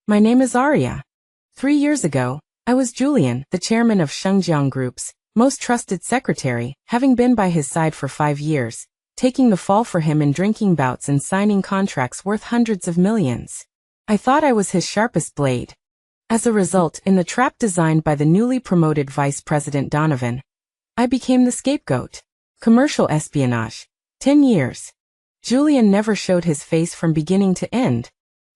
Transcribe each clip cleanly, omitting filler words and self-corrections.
My name is Arya. 3 years ago, I was Julian, the chairman of Shengjiang Group's most trusted secretary, having been by his side for 5 years, taking the fall for him in drinking bouts and signing contracts worth hundreds of millions. I thought I was his sharpest blade. As a result, in the trap designed by the newly promoted Vice President Donovan, I became the scapegoat. Commercial espionage. 10 years. Julian never showed his face from beginning to end.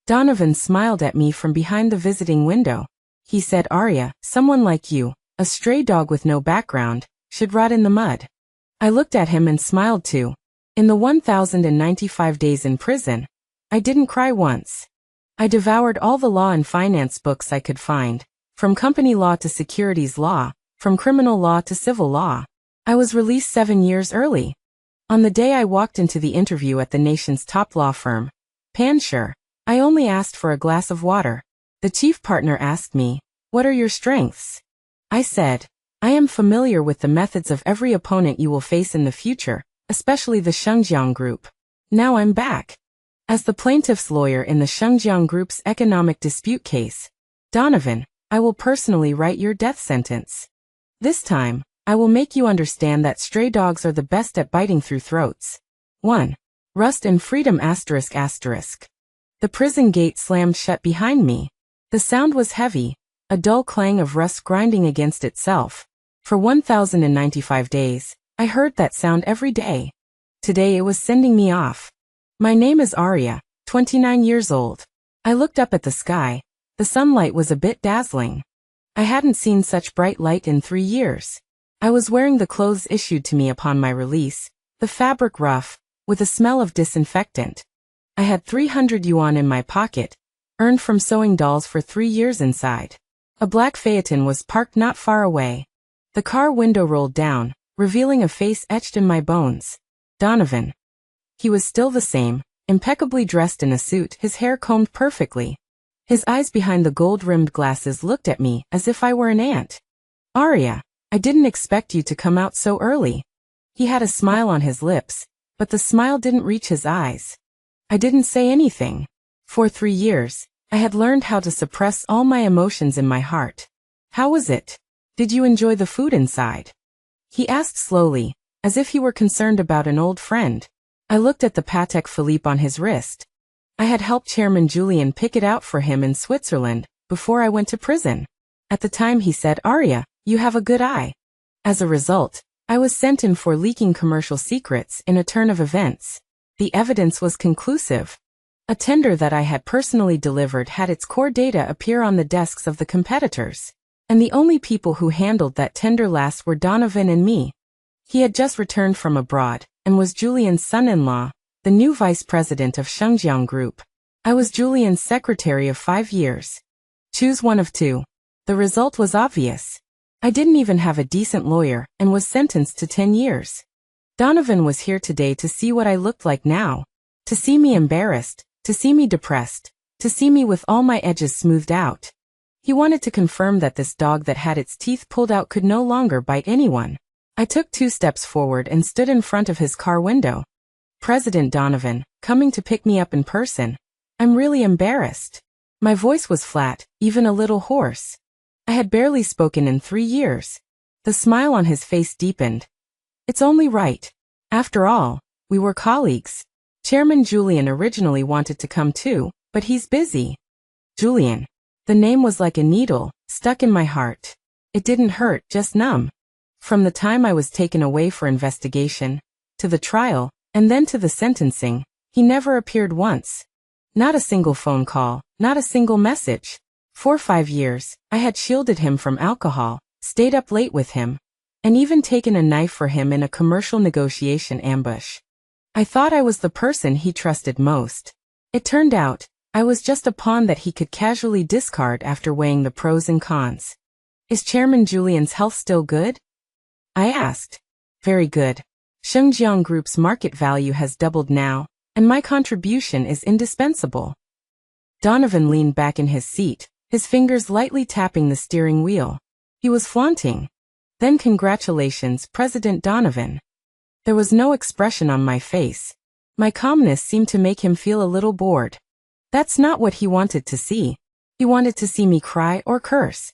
Donovan smiled at me from behind the visiting window. He said, Arya, someone like you, a stray dog with no background, should rot in the mud. I looked at him and smiled too. In the 1,095 days in prison, I didn't cry once. I devoured all the law and finance books I could find, from company law to securities law, from criminal law to civil law. I was released 7 years early. On the day I walked into the interview at the nation's top law firm, Pansure, I only asked for a glass of water. The chief partner asked me, "What are your strengths?" I said, "I am familiar with the methods of every opponent you will face in the future, especially the Shengjiang Group. Now I'm back as the plaintiff's lawyer in the Shengjiang Group's economic dispute case. Donovan, I will personally write your death sentence. This time, I will make you understand that stray dogs are the best at biting through throats." 1. Rust and freedom ****. The prison gate slammed shut behind me. The sound was heavy, a dull clang of rust grinding against itself. For 1,095 days, I heard that sound every day. Today it was sending me off. My name is Arya, 29 years old. I looked up at the sky. The sunlight was a bit dazzling. I hadn't seen such bright light in 3 years. I was wearing the clothes issued to me upon my release, the fabric rough, with a smell of disinfectant. I had 300 yuan in my pocket, earned from sewing dolls for 3 years inside. A black phaeton was parked not far away. The car window rolled down, revealing a face etched in my bones. Donovan. He was still the same, impeccably dressed in a suit, his hair combed perfectly. His eyes behind the gold-rimmed glasses looked at me as if I were an ant. "Arya, I didn't expect you to come out so early." He had a smile on his lips, but the smile didn't reach his eyes. I didn't say anything. For 3 years, I had learned how to suppress all my emotions in my heart. "How was it? Did you enjoy the food inside?" He asked slowly, as if he were concerned about an old friend. I looked at the Patek Philippe on his wrist. I had helped Chairman Julian pick it out for him in Switzerland, before I went to prison. At the time he said, "Arya, you have a good eye." As a result, I was sent in for leaking commercial secrets in a turn of events. The evidence was conclusive. A tender that I had personally delivered had its core data appear on the desks of the competitors. And the only people who handled that tender last were Donovan and me. He had just returned from abroad, and was Julian's son-in-law, the new vice president of Shengjiang Group. I was Julian's secretary of 5 years. Choose one of two. The result was obvious. I didn't even have a decent lawyer, and was sentenced to 10 years. Donovan was here today to see what I looked like now. To see me embarrassed, to see me depressed, to see me with all my edges smoothed out. He wanted to confirm that this dog that had its teeth pulled out could no longer bite anyone. I took 2 steps forward and stood in front of his car window. "President Donovan, coming to pick me up in person. I'm really embarrassed." My voice was flat, even a little hoarse. I had barely spoken in 3 years. The smile on his face deepened. "It's only right. After all, we were colleagues. Chairman Julian originally wanted to come too, but he's busy." Julian. The name was like a needle, stuck in my heart. It didn't hurt, just numb. From the time I was taken away for investigation, to the trial, and then to the sentencing, he never appeared once. Not a single phone call, not a single message. For 5 years, I had shielded him from alcohol, stayed up late with him, and even taken a knife for him in a commercial negotiation ambush. I thought I was the person he trusted most. It turned out, I was just a pawn that he could casually discard after weighing the pros and cons. "Is Chairman Julian's health still good?" I asked. "Very good. Shengjiang Group's market value has doubled now, and my contribution is indispensable." Donovan leaned back in his seat, his fingers lightly tapping the steering wheel. He was flaunting. "Then congratulations, President Donovan." There was no expression on my face. My calmness seemed to make him feel a little bored. That's not what he wanted to see. He wanted to see me cry or curse.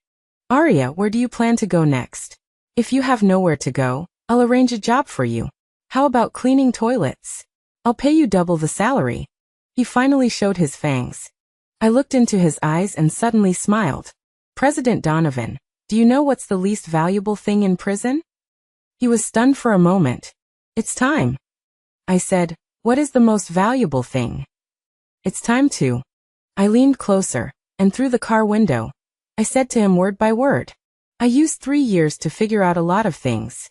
Arya, where do you plan to go next? If you have nowhere to go, I'll arrange a job for you. How about cleaning toilets? I'll pay you double the salary. He finally showed his fangs. I looked into his eyes and suddenly smiled. President Donovan, do you know what's the least valuable thing in prison? He was stunned for a moment. It's time. I said, what is the most valuable thing? It's time to. I leaned closer, and through the car window, I said to him word by word. I used 3 years to figure out a lot of things.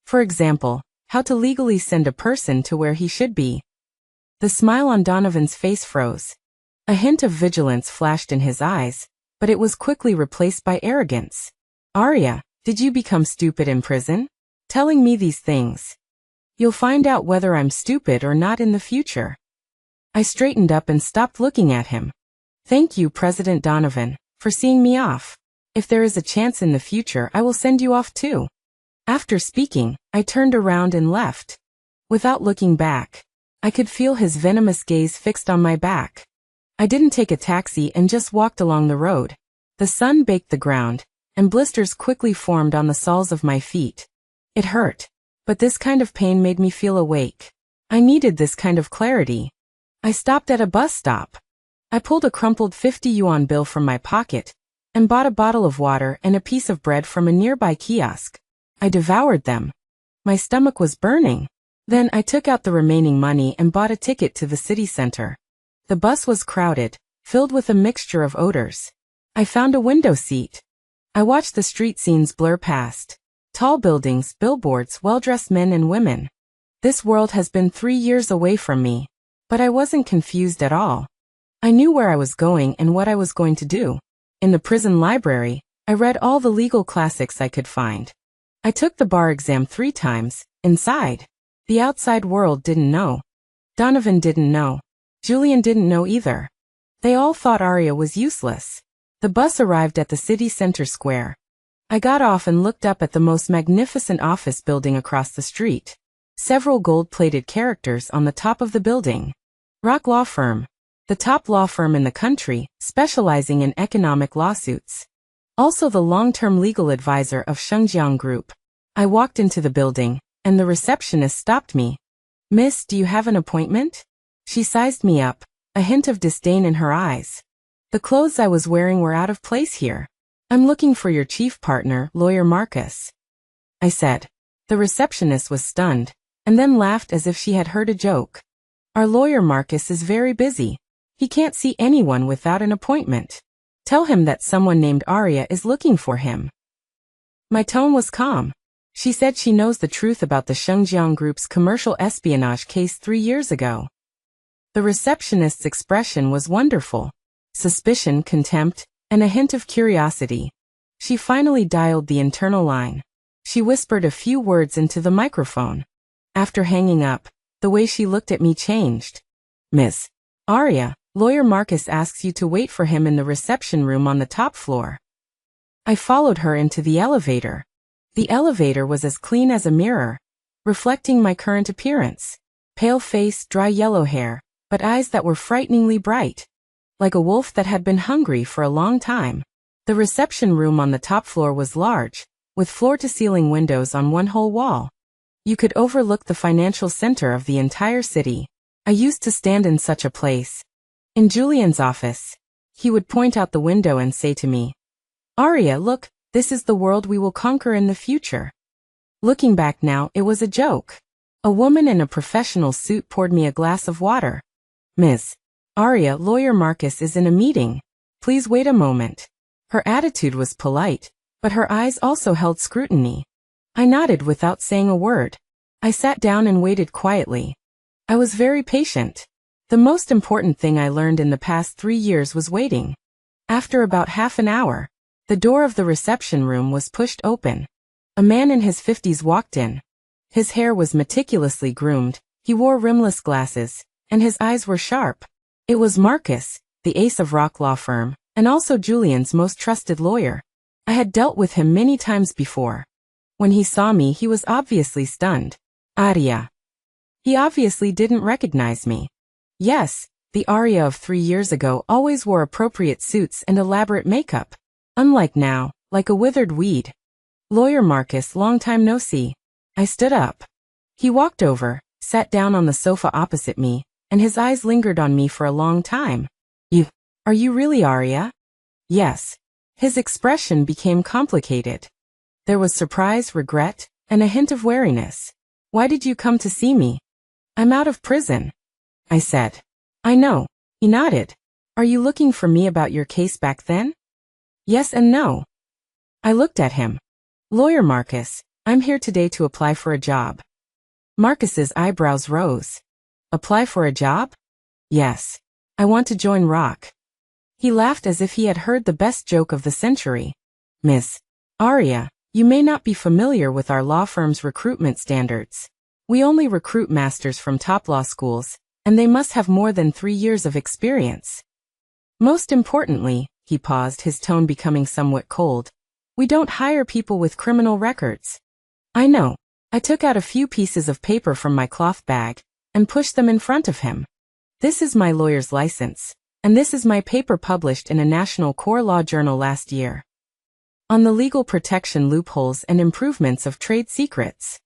For example, how to legally send a person to where he should be. The smile on Donovan's face froze. A hint of vigilance flashed in his eyes, but it was quickly replaced by arrogance. Arya, did you become stupid in prison? Telling me these things. You'll find out whether I'm stupid or not in the future. I straightened up and stopped looking at him. Thank you, President Donovan, for seeing me off. If there is a chance in the future, I will send you off too. After speaking, I turned around and left. Without looking back, I could feel his venomous gaze fixed on my back. I didn't take a taxi and just walked along the road. The sun baked the ground, and blisters quickly formed on the soles of my feet. It hurt, but this kind of pain made me feel awake. I needed this kind of clarity. I stopped at a bus stop. I pulled a crumpled 50 yuan bill from my pocket and bought a bottle of water and a piece of bread from a nearby kiosk. I devoured them. My stomach was burning. Then I took out the remaining money and bought a ticket to the city center. The bus was crowded, filled with a mixture of odors. I found a window seat. I watched the street scenes blur past. Tall buildings, billboards, well-dressed men and women. This world has been 3 years away from me. But I wasn't confused at all. I knew where I was going and what I was going to do. In the prison library, I read all the legal classics I could find. I took the bar exam 3 times, inside. The outside world didn't know. Donovan didn't know. Julian didn't know either. They all thought Arya was useless. The bus arrived at the city center square. I got off and looked up at the most magnificent office building across the street. Several gold-plated characters on the top of the building. Rock Law Firm. The top law firm in the country, specializing in economic lawsuits. Also the long-term legal advisor of Shengjiang Group. I walked into the building, and the receptionist stopped me. Miss, do you have an appointment? She sized me up, a hint of disdain in her eyes. The clothes I was wearing were out of place here. I'm looking for your chief partner, Lawyer Marcus. I said. The receptionist was stunned, and then laughed as if she had heard a joke. Our lawyer Marcus is very busy. He can't see anyone without an appointment. Tell him that someone named Arya is looking for him. My tone was calm. She said she knows the truth about the Shengjiang Group's commercial espionage case 3 years ago. The receptionist's expression was wonderful. Suspicion, contempt, and a hint of curiosity. She finally dialed the internal line. She whispered a few words into the microphone. After hanging up, the way she looked at me changed. Miss Arya, Lawyer Marcus asks you to wait for him in the reception room on the top floor. I followed her into the elevator. The elevator was as clean as a mirror, reflecting my current appearance. Pale face, dry yellow hair, but eyes that were frighteningly bright. Like a wolf that had been hungry for a long time. The reception room on the top floor was large, with floor-to-ceiling windows on one whole wall. You could overlook the financial center of the entire city. I used to stand in such a place. In Julian's office, he would point out the window and say to me, Arya, look, this is the world we will conquer in the future. Looking back now, it was a joke. A woman in a professional suit poured me a glass of water. Miss Arya, Lawyer Marcus is in a meeting. Please wait a moment. Her attitude was polite, but her eyes also held scrutiny. I nodded without saying a word. I sat down and waited quietly. I was very patient. The most important thing I learned in the past 3 years was waiting. After about half an hour, the door of the reception room was pushed open. A man in his 50s walked in. His hair was meticulously groomed, he wore rimless glasses, and his eyes were sharp. It was Marcus, the ace of Rock Law Firm, and also Julian's most trusted lawyer. I had dealt with him many times before. When he saw me, he was obviously stunned. Arya. He obviously didn't recognize me. Yes, The Arya of 3 years ago always wore appropriate suits and elaborate makeup. Unlike now, like a withered weed. Lawyer Marcus, long time no see. I stood up. He walked over, sat down on the sofa opposite me, and his eyes lingered on me for a long time. Are you really Arya? Yes. His expression became complicated. There was surprise, regret, and a hint of wariness. Why did you come to see me? I'm out of prison, I said. I know. He nodded. Are you looking for me about your case back then? Yes and no. I looked at him. Lawyer Marcus, I'm here today to apply for a job. Marcus's eyebrows rose. Apply for a job? Yes. I want to join Rock. He laughed as if he had heard the best joke of the century. Miss Arya, you may not be familiar with our law firm's recruitment standards. We only recruit masters from top law schools, and they must have more than 3 years of experience. Most importantly, he paused, his tone becoming somewhat cold, we don't hire people with criminal records. I know. I took out a few pieces of paper from my cloth bag and pushed them in front of him. This is my lawyer's license, and this is my paper published in a national core law journal last year. On the legal protection loopholes and improvements of trade secrets.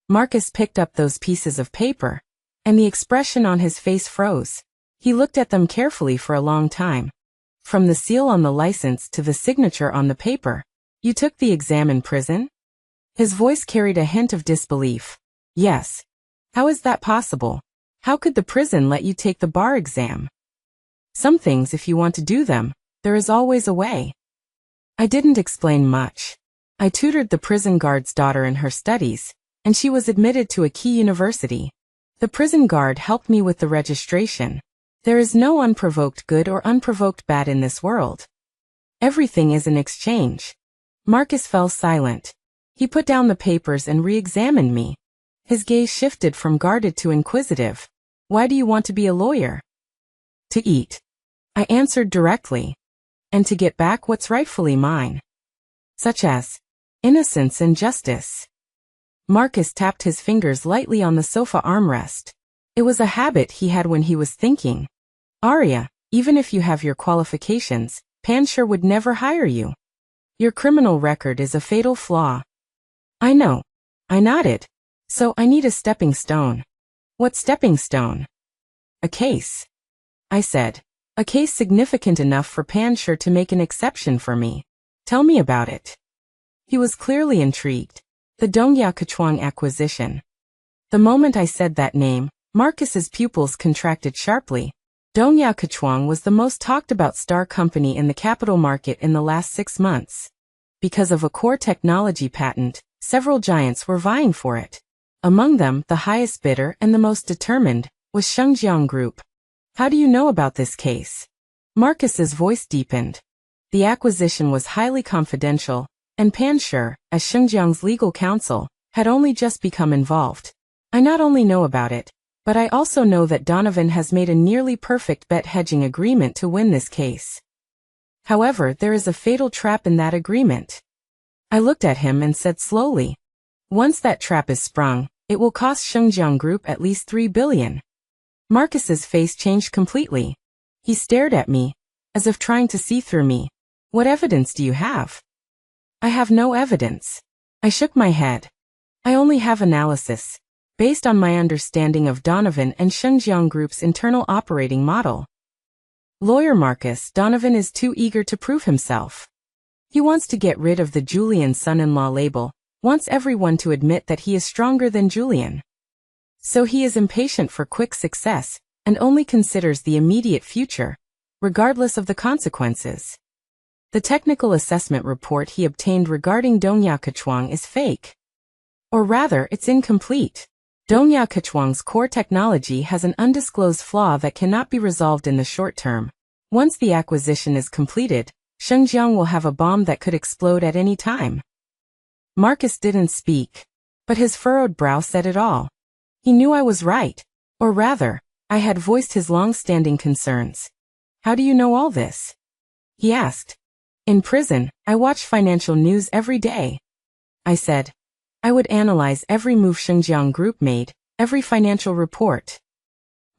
Marcus picked up those pieces of paper, and the expression on his face froze. He looked at them carefully for a long time. From the seal on the license to the signature on the paper. You took the exam in prison? His voice carried a hint of disbelief. Yes. How is that possible? How could the prison let you take the bar exam? Some things, if you want to do them, there is always a way. I didn't explain much. I tutored the prison guard's daughter in her studies, and she was admitted to a key university. The prison guard helped me with the registration. There is no unprovoked good or unprovoked bad in this world. Everything is an exchange. Marcus fell silent. He put down the papers and re-examined me. His gaze shifted from guarded to inquisitive. Why do you want to be a lawyer? To eat. I answered directly. And to get back what's rightfully mine. Such as innocence and justice. Marcus tapped his fingers lightly on the sofa armrest. It was a habit he had when he was thinking. Arya, even if you have your qualifications, Panshir would never hire you. Your criminal record is a fatal flaw. I know. I nodded. So I need a stepping stone. What stepping stone? A case. I said. A case significant enough for Panshir to make an exception for me. Tell me about it. He was clearly intrigued. The Dongyao Kechuang acquisition. The moment I said that name, Marcus's pupils contracted sharply. Dongyao Kechuang was the most talked about star company in the capital market in the last 6 months. Because of a core technology patent, several giants were vying for it. Among them, the highest bidder and the most determined was Shengjiang Group. How do you know about this case? Marcus's voice deepened. The acquisition was highly confidential, and Panshir, as Shengjiang's legal counsel, had only just become involved. I not only know about it, but I also know that Donovan has made a nearly perfect bet hedging agreement to win this case. However, there is a fatal trap in that agreement. I looked at him and said slowly, once that trap is sprung, it will cost Shengjiang Group at least 3 billion. Marcus's face changed completely. He stared at me, as if trying to see through me. What evidence do you have? I have no evidence. I shook my head. I only have analysis, based on my understanding of Donovan and Shengjiang Group's internal operating model. Lawyer Marcus, Donovan is too eager to prove himself. He wants to get rid of the Julian son-in-law label, wants everyone to admit that he is stronger than Julian. So he is impatient for quick success, and only considers the immediate future, regardless of the consequences. The technical assessment report he obtained regarding Dongyao Kechuang is fake. Or rather, it's incomplete. Dongyao Kechuang's core technology has an undisclosed flaw that cannot be resolved in the short term. Once the acquisition is completed, Shengjiang will have a bomb that could explode at any time. Marcus didn't speak, but his furrowed brow said it all. He knew I was right, or rather, I had voiced his long-standing concerns. How do you know all this? He asked. In prison, I watch financial news every day. I said. I would analyze every move Shengjiang Group made, every financial report.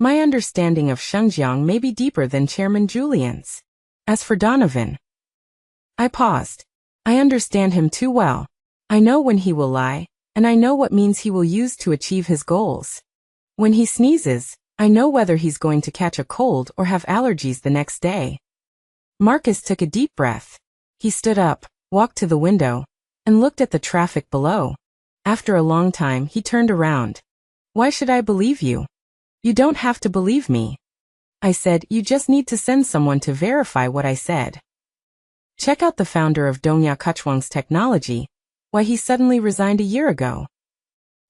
My understanding of Shengjiang may be deeper than Chairman Julian's. As for Donovan, I paused. I understand him too well. I know when he will lie, and I know what means he will use to achieve his goals. When he sneezes, I know whether he's going to catch a cold or have allergies the next day. Marcus took a deep breath. He stood up, walked to the window, and looked at the traffic below. After a long time, he turned around. Why should I believe you? You don't have to believe me. I said, you just need to send someone to verify what I said. Check out the founder of Dongya Kachwang's technology, why he suddenly resigned a year ago.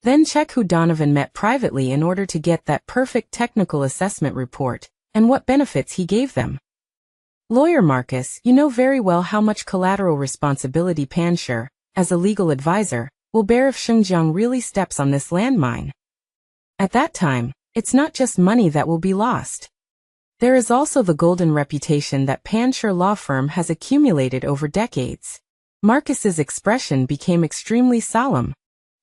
Then check who Donovan met privately in order to get that perfect technical assessment report, and what benefits he gave them. Lawyer Marcus, you know very well how much collateral responsibility Panshur, as a legal advisor, will bear if Shengjiang really steps on this landmine. At that time, it's not just money that will be lost. There is also the golden reputation that Panshur law firm has accumulated over decades. Marcus's expression became extremely solemn.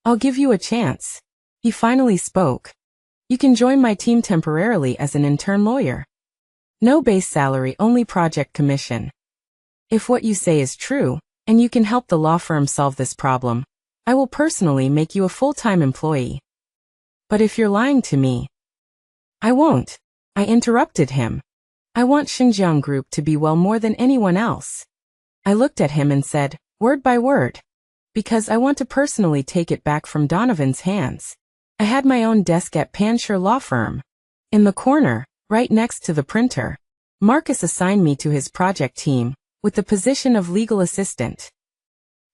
I'll give you a chance. He finally spoke. You can join my team temporarily as an intern lawyer. No base salary, only project commission. If what you say is true, and you can help the law firm solve this problem, I will personally make you a full-time employee. But if you're lying to me, I won't. I interrupted him. I want Xinjiang Group to be well more than anyone else. I looked at him and said, word by word. Because I want to personally take it back from Donovan's hands. I had my own desk at Panshur Law Firm. In the corner, right next to the printer, Marcus assigned me to his project team, with the position of legal assistant.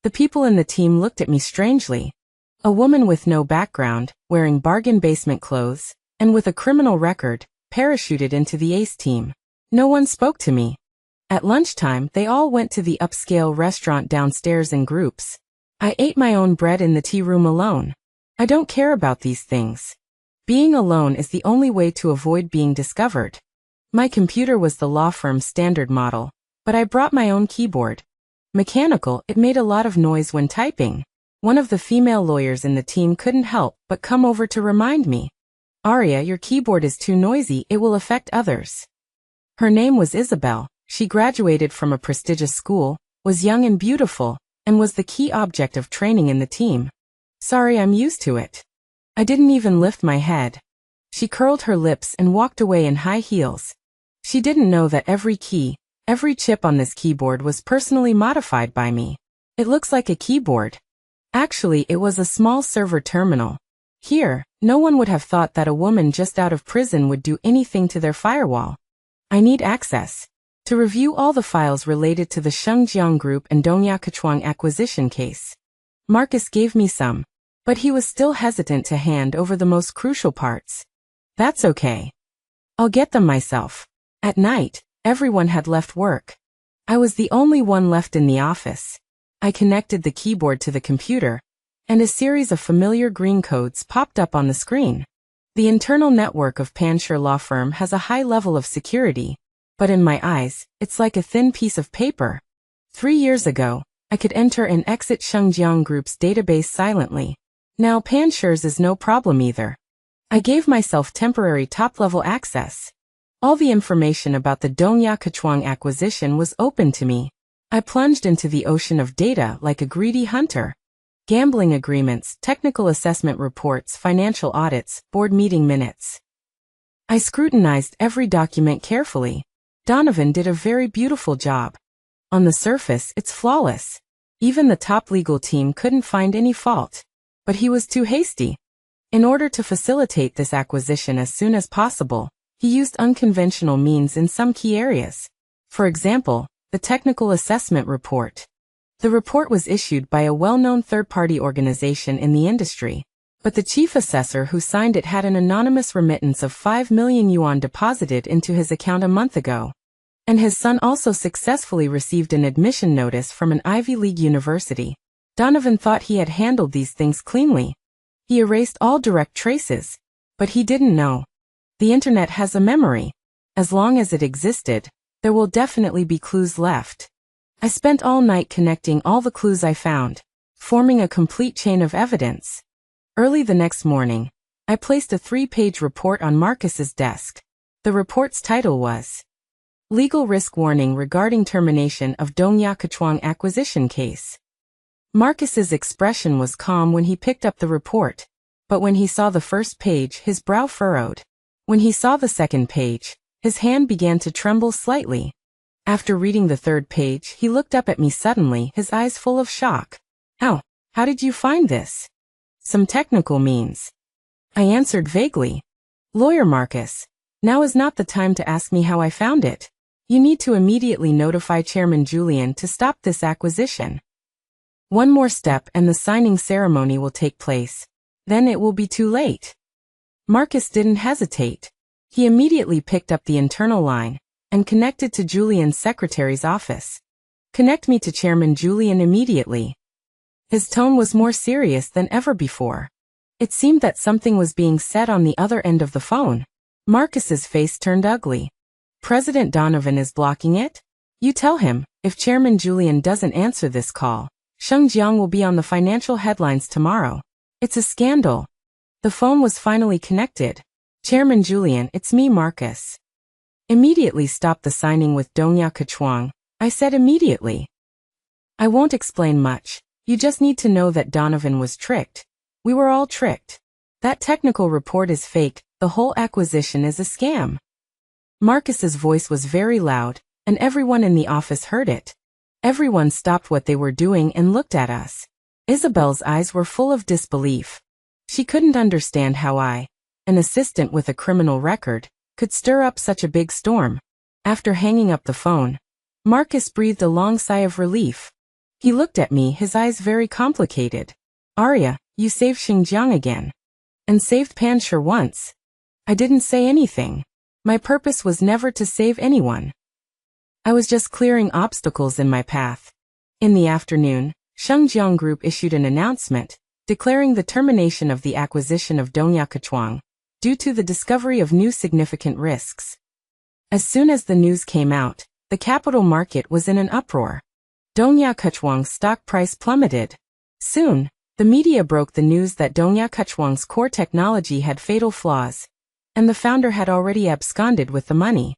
The people in the team looked at me strangely. A woman with no background, wearing bargain basement clothes, and with a criminal record, parachuted into the ACE team. No one spoke to me. At lunchtime, they all went to the upscale restaurant downstairs in groups. I ate my own bread in the tea room alone. I don't care about these things. Being alone is the only way to avoid being discovered. My computer was the law firm's standard model, but I brought my own keyboard. Mechanical, it made a lot of noise when typing. One of the female lawyers in the team couldn't help but come over to remind me. Aria, your keyboard is too noisy, it will affect others. Her name was Isabel. She graduated from a prestigious school, was young and beautiful, and was the key object of training in the team. Sorry, I'm used to it. I didn't even lift my head. She curled her lips and walked away in high heels. She didn't know that every key, every chip on this keyboard was personally modified by me. It looks like a keyboard. Actually, it was a small server terminal. Here, no one would have thought that a woman just out of prison would do anything to their firewall. I need access to review all the files related to the Shengjiang Group and Dongya Kachwang acquisition case. Marcus gave me some, but he was still hesitant to hand over the most crucial parts. That's okay. I'll get them myself. At night, everyone had left work. I was the only one left in the office. I connected the keyboard to the computer, and a series of familiar green codes popped up on the screen. The internal network of Panshur Law Firm has a high level of security, but in my eyes, it's like a thin piece of paper. 3 years ago, I could enter and exit Shengjiang Group's database silently. Now Panshur's is no problem either. I gave myself temporary top-level access. All the information about the Dongya Kachwang acquisition was open to me. I plunged into the ocean of data like a greedy hunter. Gambling agreements, technical assessment reports, financial audits, board meeting minutes. I scrutinized every document carefully. Donovan did a very beautiful job. On the surface, it's flawless. Even the top legal team couldn't find any fault. But he was too hasty. In order to facilitate this acquisition as soon as possible, he used unconventional means in some key areas. For example, the technical assessment report. The report was issued by a well-known third-party organization in the industry, but the chief assessor who signed it had an anonymous remittance of 5 million yuan deposited into his account a month ago. And his son also successfully received an admission notice from an Ivy League university. Donovan thought he had handled these things cleanly. He erased all direct traces, but he didn't know. The internet has a memory. As long as it existed, there will definitely be clues left. I spent all night connecting all the clues I found, forming a complete chain of evidence. Early the next morning, I placed a 3-page report on Marcus's desk. The report's title was Legal Risk Warning Regarding Termination of Dongya Kachwang Acquisition Case. Marcus's expression was calm when he picked up the report, but when he saw the first page, his brow furrowed. When he saw the second page, his hand began to tremble slightly. After reading the third page, he looked up at me suddenly, his eyes full of shock. How did you find this? Some technical means. I answered vaguely. Lawyer Marcus, now is not the time to ask me how I found it. You need to immediately notify Chairman Julian to stop this acquisition. One more step and the signing ceremony will take place. Then it will be too late. Marcus didn't hesitate. He immediately picked up the internal line and connected to Julian's secretary's office. Connect me to Chairman Julian immediately. His tone was more serious than ever before. It seemed that something was being said on the other end of the phone. Marcus's face turned ugly. President Donovan is blocking it? You tell him, if Chairman Julian doesn't answer this call, Shengjiang will be on the financial headlines tomorrow. It's a scandal. The phone was finally connected. Chairman Julian, it's me, Marcus. Immediately stop the signing with Dongya Kachwang. I said immediately. I won't explain much. You just need to know that Donovan was tricked. We were all tricked. That technical report is fake. The whole acquisition is a scam. Marcus's voice was very loud, and everyone in the office heard it. Everyone stopped what they were doing and looked at us. Isabel's eyes were full of disbelief. She couldn't understand how I, an assistant with a criminal record, could stir up such a big storm. After hanging up the phone, Marcus breathed a long sigh of relief. He looked at me, his eyes very complicated. Arya, you saved Xinjiang again. And saved Panshir once. I didn't say anything. My purpose was never to save anyone. I was just clearing obstacles in my path. In the afternoon, Shengjiang Group issued an announcement, declaring the termination of the acquisition of Dongya Kachwang, due to the discovery of new significant risks. As soon as the news came out, the capital market was in an uproar. Dongya Kachwang's stock price plummeted. Soon, the media broke the news that Dongya Kachwang's core technology had fatal flaws, and the founder had already absconded with the money.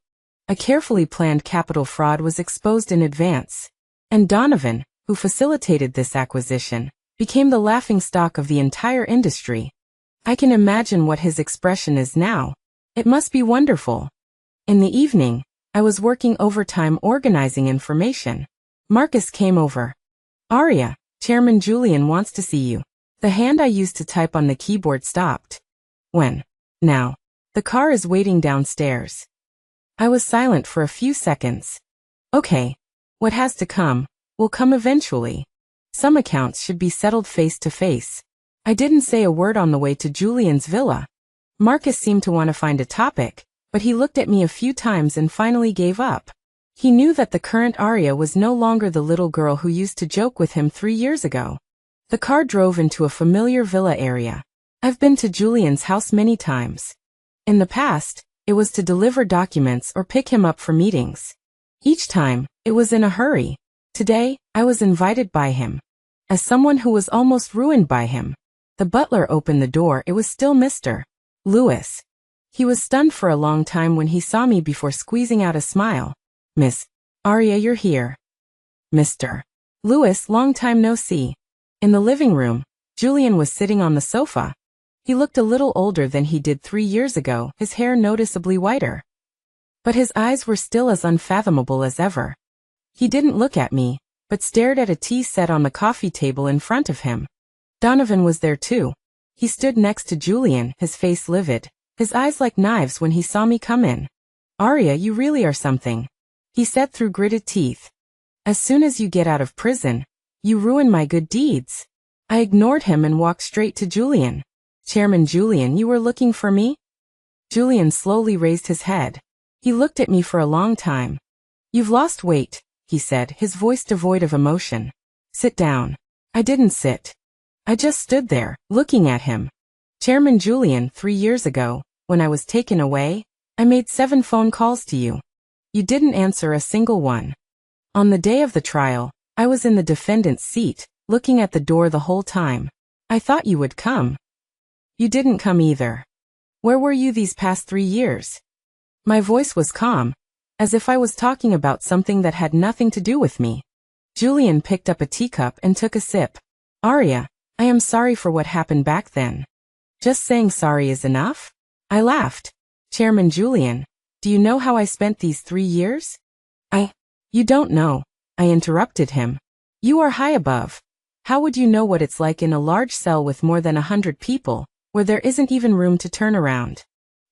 A carefully planned capital fraud was exposed in advance, and Donovan, who facilitated this acquisition, became the laughingstock of the entire industry. I can imagine what his expression is now. It must be wonderful. In the evening, I was working overtime organizing information. Marcus came over. Arya, Chairman Julian wants to see you. The hand I used to type on the keyboard stopped. When? Now. The car is waiting downstairs. I was silent for a few seconds. Okay. What has to come, will come eventually. Some accounts should be settled face to face. I didn't say a word on the way to Julian's villa. Marcus seemed to want to find a topic, but he looked at me a few times and finally gave up. He knew that the current Arya was no longer the little girl who used to joke with him 3 years ago. The car drove into a familiar villa area. I've been to Julian's house many times. In the past, it was to deliver documents or pick him up for meetings. Each time, it was in a hurry. Today, I was invited by him. As someone who was almost ruined by him. The butler opened the door. It was still Mr. Lewis. He was stunned for a long time when he saw me before squeezing out a smile. Miss Arya, you're here. Mr. Lewis, long time no see. In the living room, Julian was sitting on the sofa. He looked a little older than he did 3 years ago, his hair noticeably whiter. But his eyes were still as unfathomable as ever. He didn't look at me, but stared at a tea set on the coffee table in front of him. Donovan was there too. He stood next to Julian, his face livid, his eyes like knives when he saw me come in. Arya, you really are something, he said through gritted teeth. As soon as you get out of prison, you ruin my good deeds. I ignored him and walked straight to Julian. Chairman Julian, you were looking for me? Julian slowly raised his head. He looked at me for a long time. You've lost weight, he said, his voice devoid of emotion. Sit down. I didn't sit. I just stood there, looking at him. Chairman Julian, 3 years ago, when I was taken away, I made 7 phone calls to you. You didn't answer a single one. On the day of the trial, I was in the defendant's seat, looking at the door the whole time. I thought you would come. You didn't come either. Where were you these past 3 years? My voice was calm, as if I was talking about something that had nothing to do with me. Julian picked up a teacup and took a sip. Arya, I am sorry for what happened back then. Just saying sorry is enough? I laughed. Chairman Julian, do you know how I spent these 3 years? You don't know, I interrupted him. You are high above. How would you know what it's like in a large cell with more than 100 people, where there isn't even room to turn around?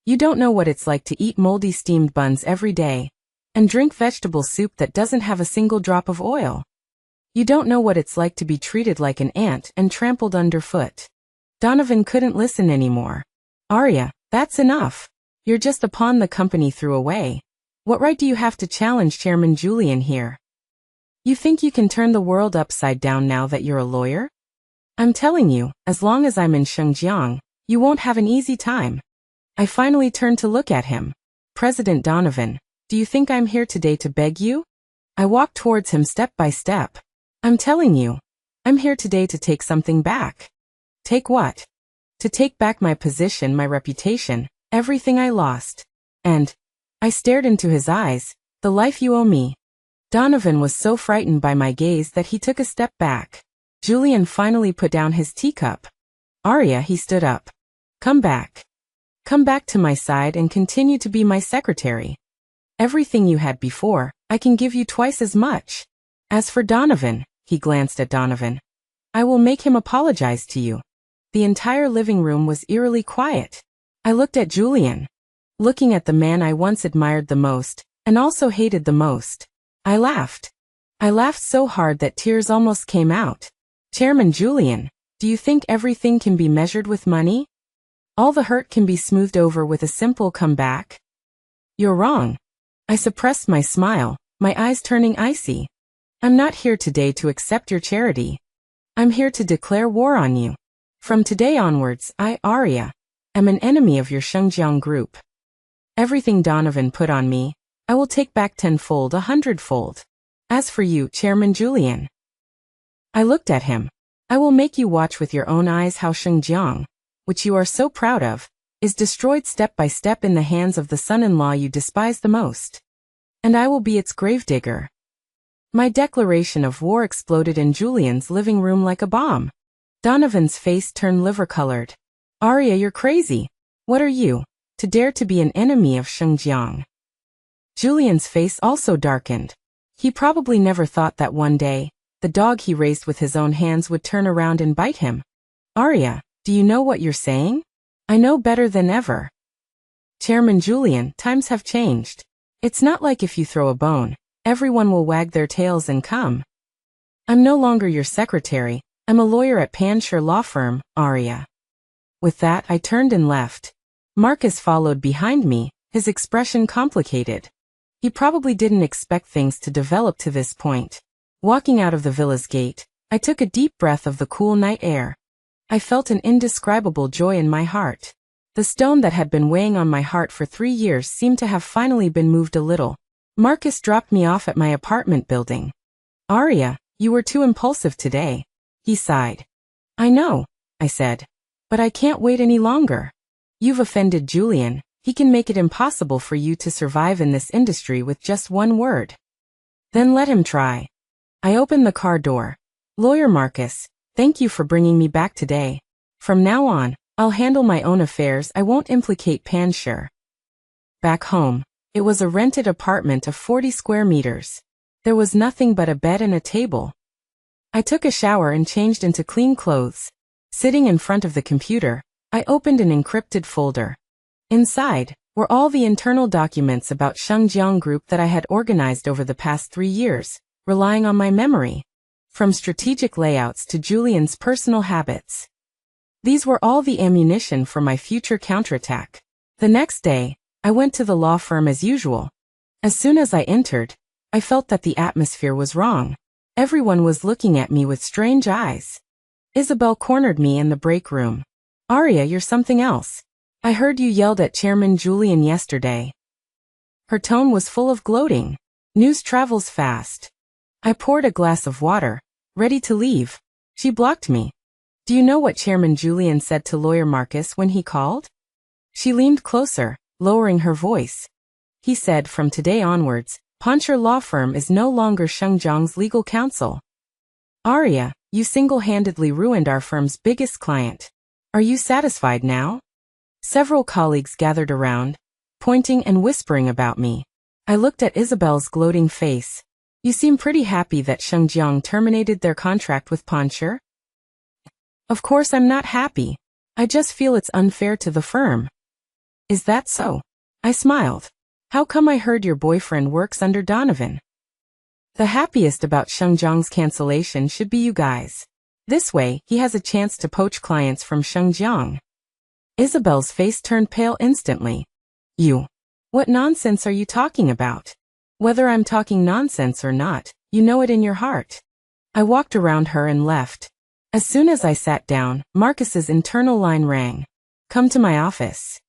You don't know what it's like to eat moldy steamed buns every day, and drink vegetable soup that doesn't have a single drop of oil. You don't know what it's like to be treated like an ant and trampled underfoot. Donovan couldn't listen anymore. Arya, that's enough. You're just a pawn the company threw away. What right do you have to challenge Chairman Julian here? You think you can turn the world upside down now that you're a lawyer? I'm telling you, as long as I'm in Shengjiang, you won't have an easy time. I finally turned to look at him. President Donovan, do you think I'm here today to beg you? I walked towards him step by step. I'm telling you, I'm here today to take something back. Take what? To take back my position, my reputation, everything I lost. And I stared into his eyes. The life you owe me. Donovan was so frightened by my gaze that he took a step back. Julian finally put down his teacup. Arya, he stood up. Come back. Come back to my side and continue to be my secretary. Everything you had before, I can give you twice as much. As for Donovan, he glanced at Donovan. I will make him apologize to you. The entire living room was eerily quiet. I looked at Julian. Looking at the man I once admired the most, and also hated the most. I laughed. I laughed so hard that tears almost came out. Chairman Julian, do you think everything can be measured with money? All the hurt can be smoothed over with a simple comeback? You're wrong. I suppressed my smile, my eyes turning icy. I'm not here today to accept your charity. I'm here to declare war on you. From today onwards, I, Arya, am an enemy of your Shengjiang group. Everything Donovan put on me, I will take back tenfold, 100-fold. As for you, Chairman Julian, I looked at him. I will make you watch with your own eyes how Shengjiang, which you are so proud of, is destroyed step by step in the hands of the son-in-law you despise the most. And I will be its gravedigger. My declaration of war exploded in Julian's living room like a bomb. Donovan's face turned liver-colored. Arya, you're crazy. What are you, to dare to be an enemy of Shengjiang? Julian's face also darkened. He probably never thought that one day, the dog he raised with his own hands would turn around and bite him. Arya, do you know what you're saying? I know better than ever. Chairman Julian, times have changed. It's not like if you throw a bone, everyone will wag their tails and come. I'm no longer your secretary. I'm a lawyer at Panshur Law Firm, Arya. With that, I turned and left. Marcus followed behind me, his expression complicated. He probably didn't expect things to develop to this point. Walking out of the villa's gate, I took a deep breath of the cool night air. I felt an indescribable joy in my heart. The stone that had been weighing on my heart for 3 years seemed to have finally been moved a little. Marcus dropped me off at my apartment building. Arya, you were too impulsive today. He sighed. I know, I said. But I can't wait any longer. You've offended Julian. He can make it impossible for you to survive in this industry with just one word. Then let him try. I opened the car door. Lawyer Marcus, thank you for bringing me back today. From now on, I'll handle my own affairs. I won't implicate Panshur. Back home, it was a rented apartment of 40 square meters. There was nothing but a bed and a table. I took a shower and changed into clean clothes. Sitting in front of the computer, I opened an encrypted folder. Inside were all the internal documents about Shengjiang Group that I had organized over the past 3 years, relying on my memory. From strategic layouts to Julian's personal habits. These were all the ammunition for my future counterattack. The next day, I went to the law firm as usual. As soon as I entered, I felt that the atmosphere was wrong. Everyone was looking at me with strange eyes. Isabel cornered me in the break room. Arya, you're something else. I heard you yelled at Chairman Julian yesterday. Her tone was full of gloating. News travels fast. I poured a glass of water, ready to leave. She blocked me. Do you know what Chairman Julian said to lawyer Marcus when he called? She leaned closer, lowering her voice. He said from today onwards, Poncher Law Firm is no longer Shengjiang's legal counsel. Arya, you single-handedly ruined our firm's biggest client. Are you satisfied now? Several colleagues gathered around, pointing and whispering about me. I looked at Isabel's gloating face. You seem pretty happy that Shengjiang terminated their contract with Poncher? Of course I'm not happy. I just feel it's unfair to the firm. Is that so? I smiled. How come I heard your boyfriend works under Donovan? The happiest about Shengjiang's cancellation should be you guys. This way, he has a chance to poach clients from Shengjiang. Isabel's face turned pale instantly. You. What nonsense are you talking about? Whether I'm talking nonsense or not, you know it in your heart. I walked around her and left. As soon as I sat down, Marcus's internal line rang. Come to my office.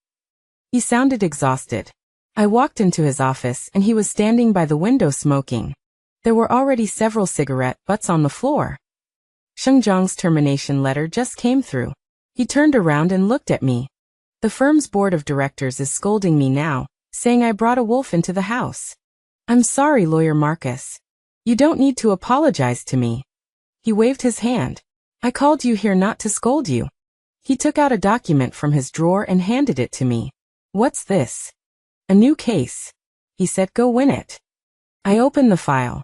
He sounded exhausted. I walked into his office and he was standing by the window smoking. There were already several cigarette butts on the floor. Shengjiang's termination letter just came through. He turned around and looked at me. The firm's board of directors is scolding me now, saying I brought a wolf into the house. I'm sorry, lawyer Marcus. You don't need to apologize to me. He waved his hand. I called you here not to scold you. He took out a document from his drawer and handed it to me. What's this? A new case. He said go win it. I opened the file.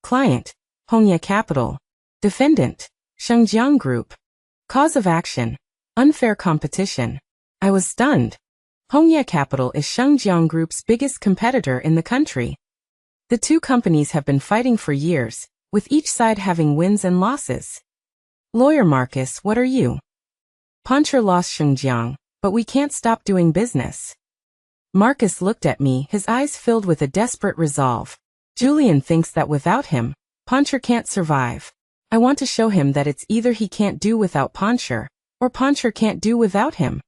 Client, Hongye Capital. Defendant, Shengjiang Group. Cause of action, unfair competition. I was stunned. Hongye Capital is Shengjiang Group's biggest competitor in the country. The two companies have been fighting for years, with each side having wins and losses. Lawyer Marcus, what are you? Poncher lost Shengjiang, but we can't stop doing business. Marcus looked at me, his eyes filled with a desperate resolve. Julian thinks that without him, Poncher can't survive. I want to show him that it's either he can't do without Poncher, or Poncher can't do without him.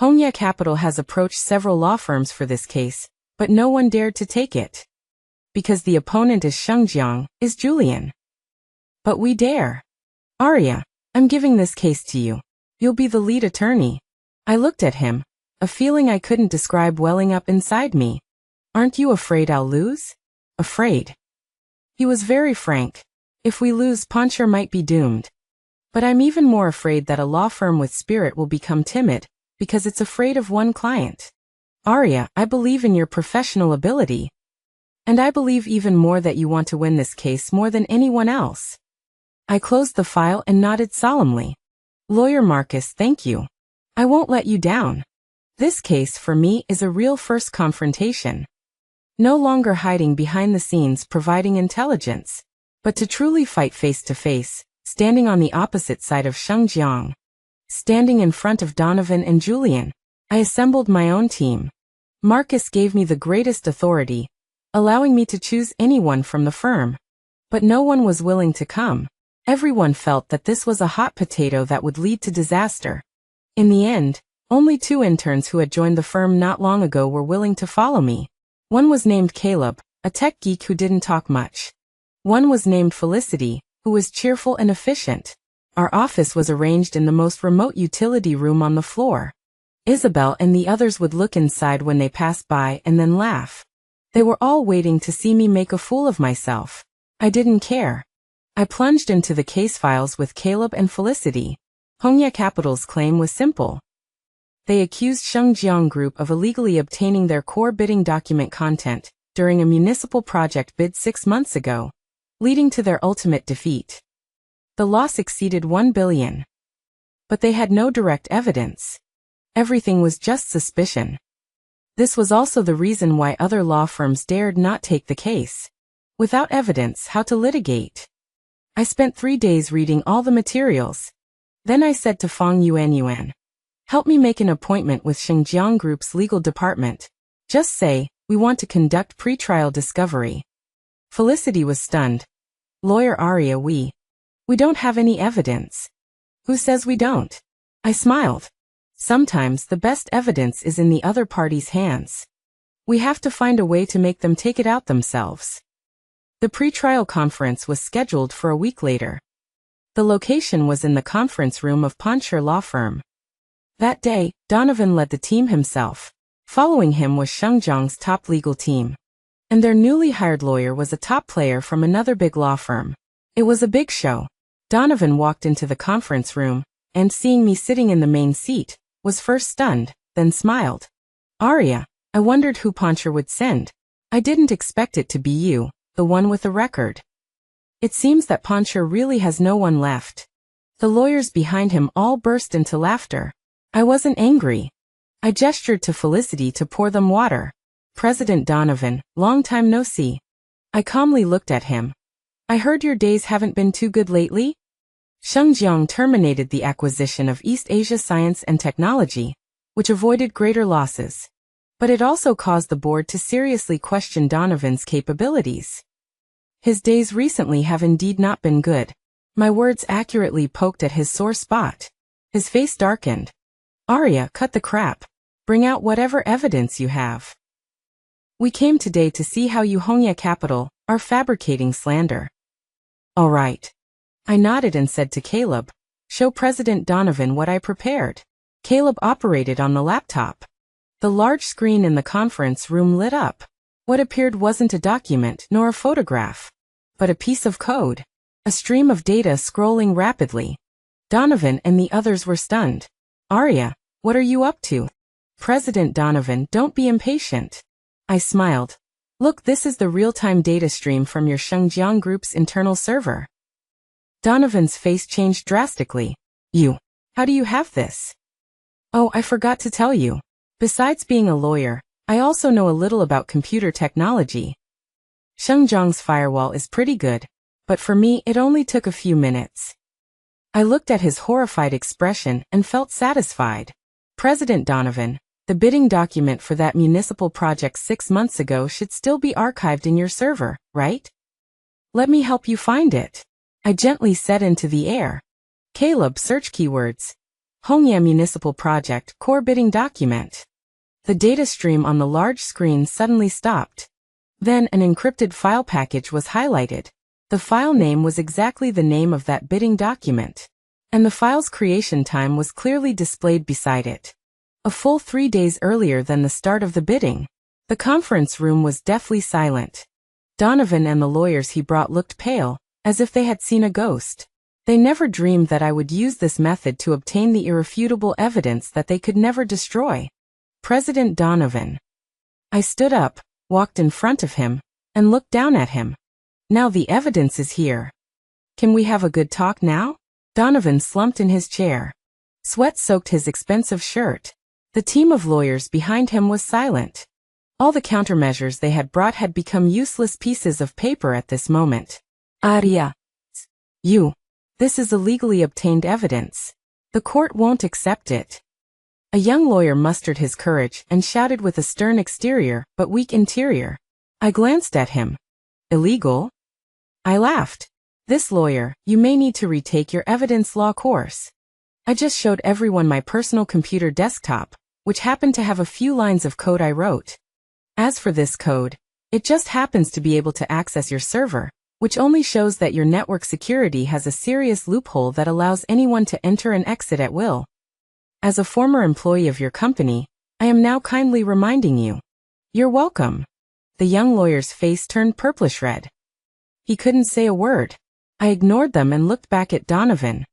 Hongye Capital has approached several law firms for this case, but no one dared to take it. Because the opponent is Shengjiang, is Julian. But we dare. Arya, I'm giving this case to you. You'll be the lead attorney. I looked at him, a feeling I couldn't describe welling up inside me. Aren't you afraid I'll lose? Afraid. He was very frank. If we lose, Poncher might be doomed. But I'm even more afraid that a law firm with spirit will become timid, because it's afraid of one client. Arya, I believe in your professional ability. And I believe even more that you want to win this case more than anyone else. I closed the file and nodded solemnly. Lawyer Marcus, thank you. I won't let you down. This case, for me, is a real first confrontation. No longer hiding behind the scenes providing intelligence, but to truly fight face to face, standing on the opposite side of Shengjiang. Standing in front of Donovan and Julian, I assembled my own team. Marcus gave me the greatest authority, allowing me to choose anyone from the firm. But no one was willing to come. Everyone felt that this was a hot potato that would lead to disaster. In the end, only 2 interns who had joined the firm not long ago were willing to follow me. One was named Caleb, a tech geek who didn't talk much. One was named Felicity, who was cheerful and efficient. Our office was arranged in the most remote utility room on the floor. Isabel and the others would look inside when they passed by and then laugh. They were all waiting to see me make a fool of myself. I didn't care. I plunged into the case files with Caleb and Felicity. Hongye Capital's claim was simple. They accused Shengjiang Group of illegally obtaining their core bidding document content during a municipal project bid 6 months ago, leading to their ultimate defeat. The loss exceeded 1 billion. But they had no direct evidence. Everything was just suspicion. This was also the reason why other law firms dared not take the case. Without evidence, how to litigate? I spent 3 days reading all the materials. Then I said to Fang Yuan, help me make an appointment with Shengjiang Group's legal department. Just say, we want to conduct pretrial discovery. Felicity was stunned. Lawyer Arya, we don't have any evidence. Who says we don't? I smiled. Sometimes the best evidence is in the other party's hands. We have to find a way to make them take it out themselves. The pretrial conference was scheduled for a week later. The location was in the conference room of Poncher Law Firm. That day, Donovan led the team himself. Following him was Shengjiang's top legal team. And their newly hired lawyer was a top player from another big law firm. It was a big show. Donovan walked into the conference room, and seeing me sitting in the main seat, was first stunned, then smiled. Arya, I wondered who Poncher would send. I didn't expect it to be you, the one with the record. It seems that Poncher really has no one left. The lawyers behind him all burst into laughter. I wasn't angry. I gestured to Felicity to pour them water. President Donovan, long time no see. I calmly looked at him. I heard your days haven't been too good lately? Shengjiang terminated the acquisition of East Asia Science and Technology, which avoided greater losses. But it also caused the board to seriously question Donovan's capabilities. His days recently have indeed not been good. My words accurately poked at his sore spot. His face darkened. Arya, cut the crap. Bring out whatever evidence you have. We came today to see how you Hongya Capital are fabricating slander. All right. I nodded and said to Caleb, show President Donovan what I prepared. Caleb operated on the laptop. The large screen in the conference room lit up. What appeared wasn't a document nor a photograph, but a piece of code. A stream of data scrolling rapidly. Donovan and the others were stunned. Arya, what are you up to? President Donovan, don't be impatient. I smiled. Look, this is the real-time data stream from your Shengjiang Group's internal server. Donovan's face changed drastically. How do you have this? Oh, I forgot to tell you. Besides being a lawyer, I also know a little about computer technology. Shengjiang's firewall is pretty good, but for me it only took a few minutes. I looked at his horrified expression and felt satisfied. President Donovan, the bidding document for that municipal project 6 months ago should still be archived in your server, right? Let me help you find it. I gently said into the air. Caleb, search keywords. Hongya Municipal Project Core Bidding Document. The data stream on the large screen suddenly stopped. Then an encrypted file package was highlighted. The file name was exactly the name of that bidding document. And the file's creation time was clearly displayed beside it. A full 3 days earlier than the start of the bidding. The conference room was deathly silent. Donovan and the lawyers he brought looked pale, as if they had seen a ghost. They never dreamed that I would use this method to obtain the irrefutable evidence that they could never destroy. President Donovan. I stood up, walked in front of him, and looked down at him. Now the evidence is here. Can we have a good talk now? Donovan slumped in his chair. Sweat soaked his expensive shirt. The team of lawyers behind him was silent. All the countermeasures they had brought had become useless pieces of paper at this moment. Arya. This is illegally obtained evidence. The court won't accept it. A young lawyer mustered his courage and shouted with a stern exterior but weak interior. I glanced at him. Illegal? I laughed. This lawyer, you may need to retake your evidence law course. I just showed everyone my personal computer desktop, which happened to have a few lines of code I wrote. As for this code, it just happens to be able to access your server, which only shows that your network security has a serious loophole that allows anyone to enter and exit at will. As a former employee of your company, I am now kindly reminding you. You're welcome. The young lawyer's face turned purplish red. He couldn't say a word. I ignored them and looked back at Donovan.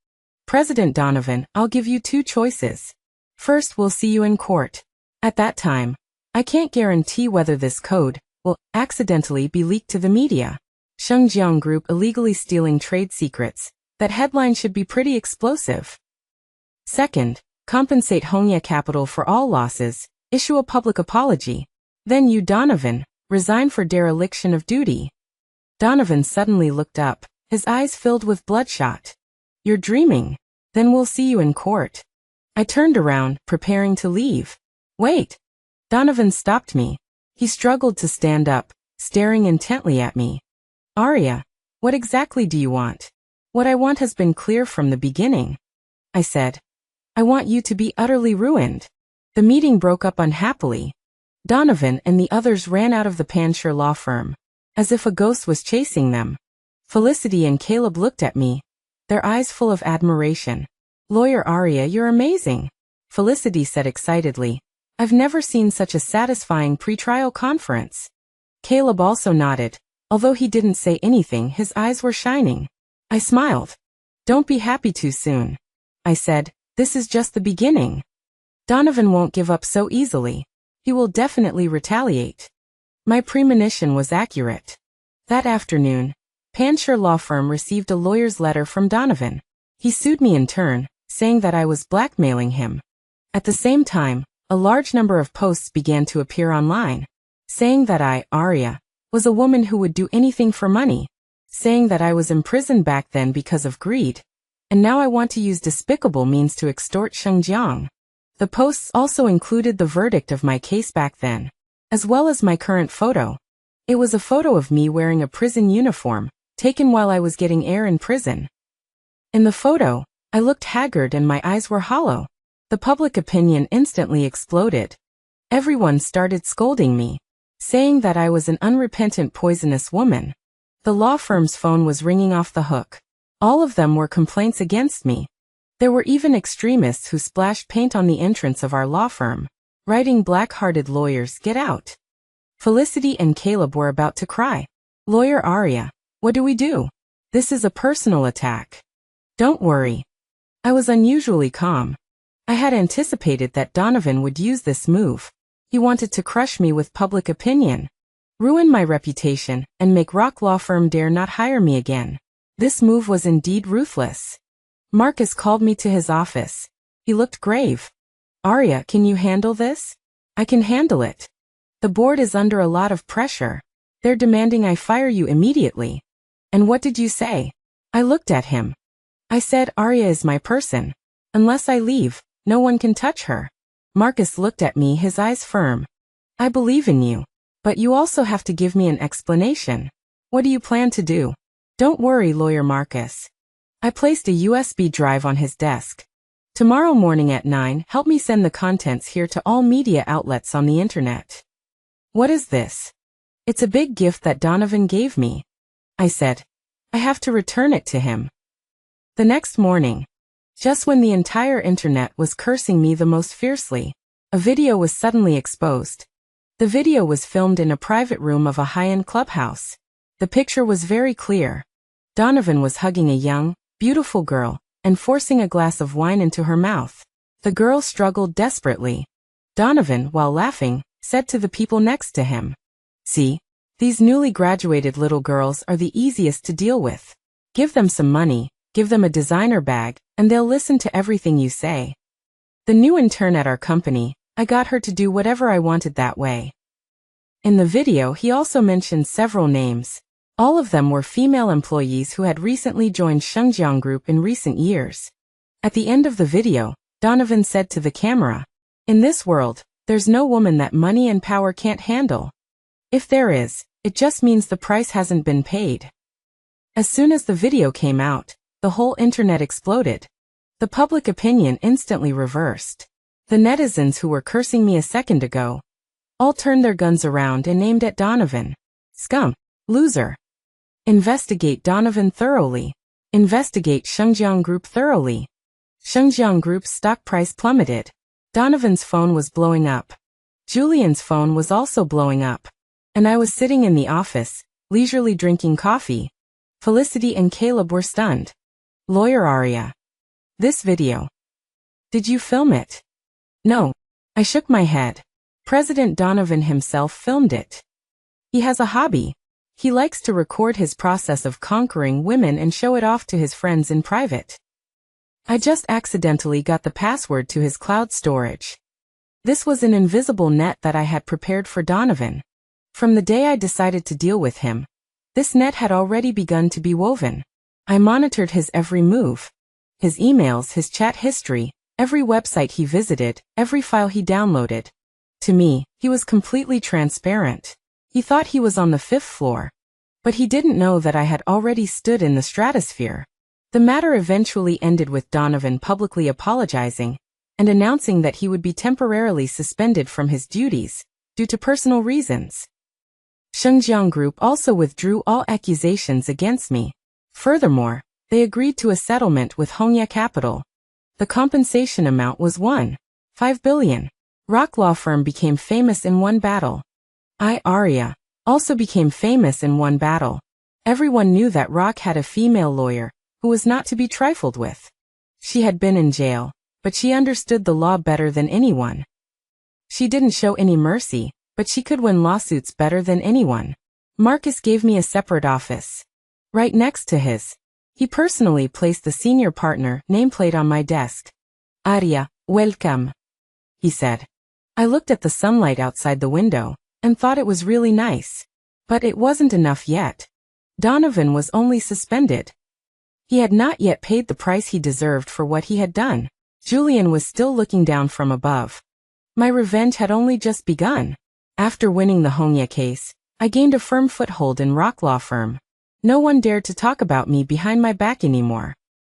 President Donovan, I'll give you 2 choices. First, we'll see you in court. At that time, I can't guarantee whether this code will accidentally be leaked to the media. Shengjiang Group illegally stealing trade secrets. That headline should be pretty explosive. Second, compensate Hongya Capital for all losses, issue a public apology. Then you, Donovan, resign for dereliction of duty. Donovan suddenly looked up, his eyes filled with bloodshot. You're dreaming. Then we'll see you in court. I turned around, preparing to leave. Wait. Donovan stopped me. He struggled to stand up, staring intently at me. Arya, what exactly do you want? What I want has been clear from the beginning. I said. I want you to be utterly ruined. The meeting broke up unhappily. Donovan and the others ran out of the Poncher law firm, as if a ghost was chasing them. Felicity and Caleb looked at me. their eyes full of admiration. "Lawyer Arya, you're amazing," Felicity said excitedly. "I've never seen such a satisfying pretrial conference." Caleb also nodded. Although he didn't say anything, his eyes were shining. I smiled. "Don't be happy too soon," I said. "This is just the beginning. Donovan won't give up so easily. He will definitely retaliate." My premonition was accurate. That afternoon, Panshur Law Firm received a lawyer's letter from Donovan. He sued me in turn, saying that I was blackmailing him. At the same time, a large number of posts began to appear online, saying that I, Arya, was a woman who would do anything for money, saying that I was imprisoned back then because of greed, and now I want to use despicable means to extort Shengjiang. The posts also included the verdict of my case back then, as well as my current photo. It was a photo of me wearing a prison uniform, taken while I was getting air in prison. In the photo, I looked haggard and my eyes were hollow. The public opinion instantly exploded. Everyone started scolding me, saying that I was an unrepentant poisonous woman. The law firm's phone was ringing off the hook. All of them were complaints against me. There were even extremists who splashed paint on the entrance of our law firm, writing "Black-hearted lawyers, get out." Felicity and Caleb were about to cry. "Lawyer Arya, what do we do? This is a personal attack." "Don't worry." I was unusually calm. I had anticipated that Donovan would use this move. He wanted to crush me with public opinion, ruin my reputation, and make Rock Law Firm dare not hire me again. This move was indeed ruthless. Marcus called me to his office. He looked grave. "Arya, can you handle this?" "I can handle it. The board is under a lot of pressure. They're demanding I fire you immediately." "And what did you say?" I looked at him. I said, "Arya is my person. Unless I leave, no one can touch her." Marcus looked at me, his eyes firm. "I believe in you. But you also have to give me an explanation. What do you plan to do?" "Don't worry, Lawyer Marcus." I placed a USB drive on his desk. "Tomorrow morning at 9, help me send the contents here to all media outlets on the internet." "What is this?" "It's a big gift that Donovan gave me," I said. "I have to return it to him." The next morning, just when the entire internet was cursing me the most fiercely, a video was suddenly exposed. The video was filmed in a private room of a high-end clubhouse. The picture was very clear. Donovan was hugging a young, beautiful girl and forcing a glass of wine into her mouth. The girl struggled desperately. Donovan, while laughing, said to the people next to him, "See, these newly graduated little girls are the easiest to deal with. Give them some money, give them a designer bag, and they'll listen to everything you say." The new intern at our company, I got her to do whatever I wanted that way. In the video, he also mentioned several names. All of them were female employees who had recently joined Shengjiang Group in recent years. At the end of the video, Donovan said to the camera, "In this world, there's no woman that money and power can't handle. If there is, it just means the price hasn't been paid." As soon as the video came out, the whole internet exploded. The public opinion instantly reversed. The netizens who were cursing me a second ago all turned their guns around and aimed at Donovan. "Scum. Loser. Investigate Donovan thoroughly. Investigate Shengjiang Group thoroughly." Shengjiang Group's stock price plummeted. Donovan's phone was blowing up. Julian's phone was also blowing up. And I was sitting in the office, leisurely drinking coffee. Felicity and Caleb were stunned. "Lawyer Arya. This video. Did you film it?" "No." I shook my head. President Donovan himself filmed it. He has a hobby. He likes to record his process of conquering women and show it off to his friends in private. I just accidentally got the password to his cloud storage. This was an invisible net that I had prepared for Donovan. From the day I decided to deal with him, this net had already begun to be woven. I monitored his every move. His emails, his chat history, every website he visited, every file he downloaded. To me, he was completely transparent. He thought he was on the 5th floor. But he didn't know that I had already stood in the stratosphere. The matter eventually ended with Donovan publicly apologizing and announcing that he would be temporarily suspended from his duties due to personal reasons. Shengjiang Group also withdrew all accusations against me. Furthermore, They agreed to a settlement with Hongya Capital. The compensation amount was 1.5 billion. Rock law firm became famous in one battle. Arya, also became famous in one battle. Everyone knew that Rock had a female lawyer, who was not to be trifled with. She had been in jail, but she understood the law better than anyone. She didn't show any mercy, but she could win lawsuits better than anyone. Marcus gave me a separate office. Right next to his. He personally placed the senior partner nameplate on my desk. Arya, welcome, he said. I looked at the sunlight outside the window, and thought it was really nice. But it wasn't enough yet. Donovan was only suspended. He had not yet paid the price he deserved for what he had done. Julian was still looking down from above. My revenge had only just begun. After winning the Hongya case, I gained a firm foothold in Rock law firm. No one dared to talk about me behind my back anymore.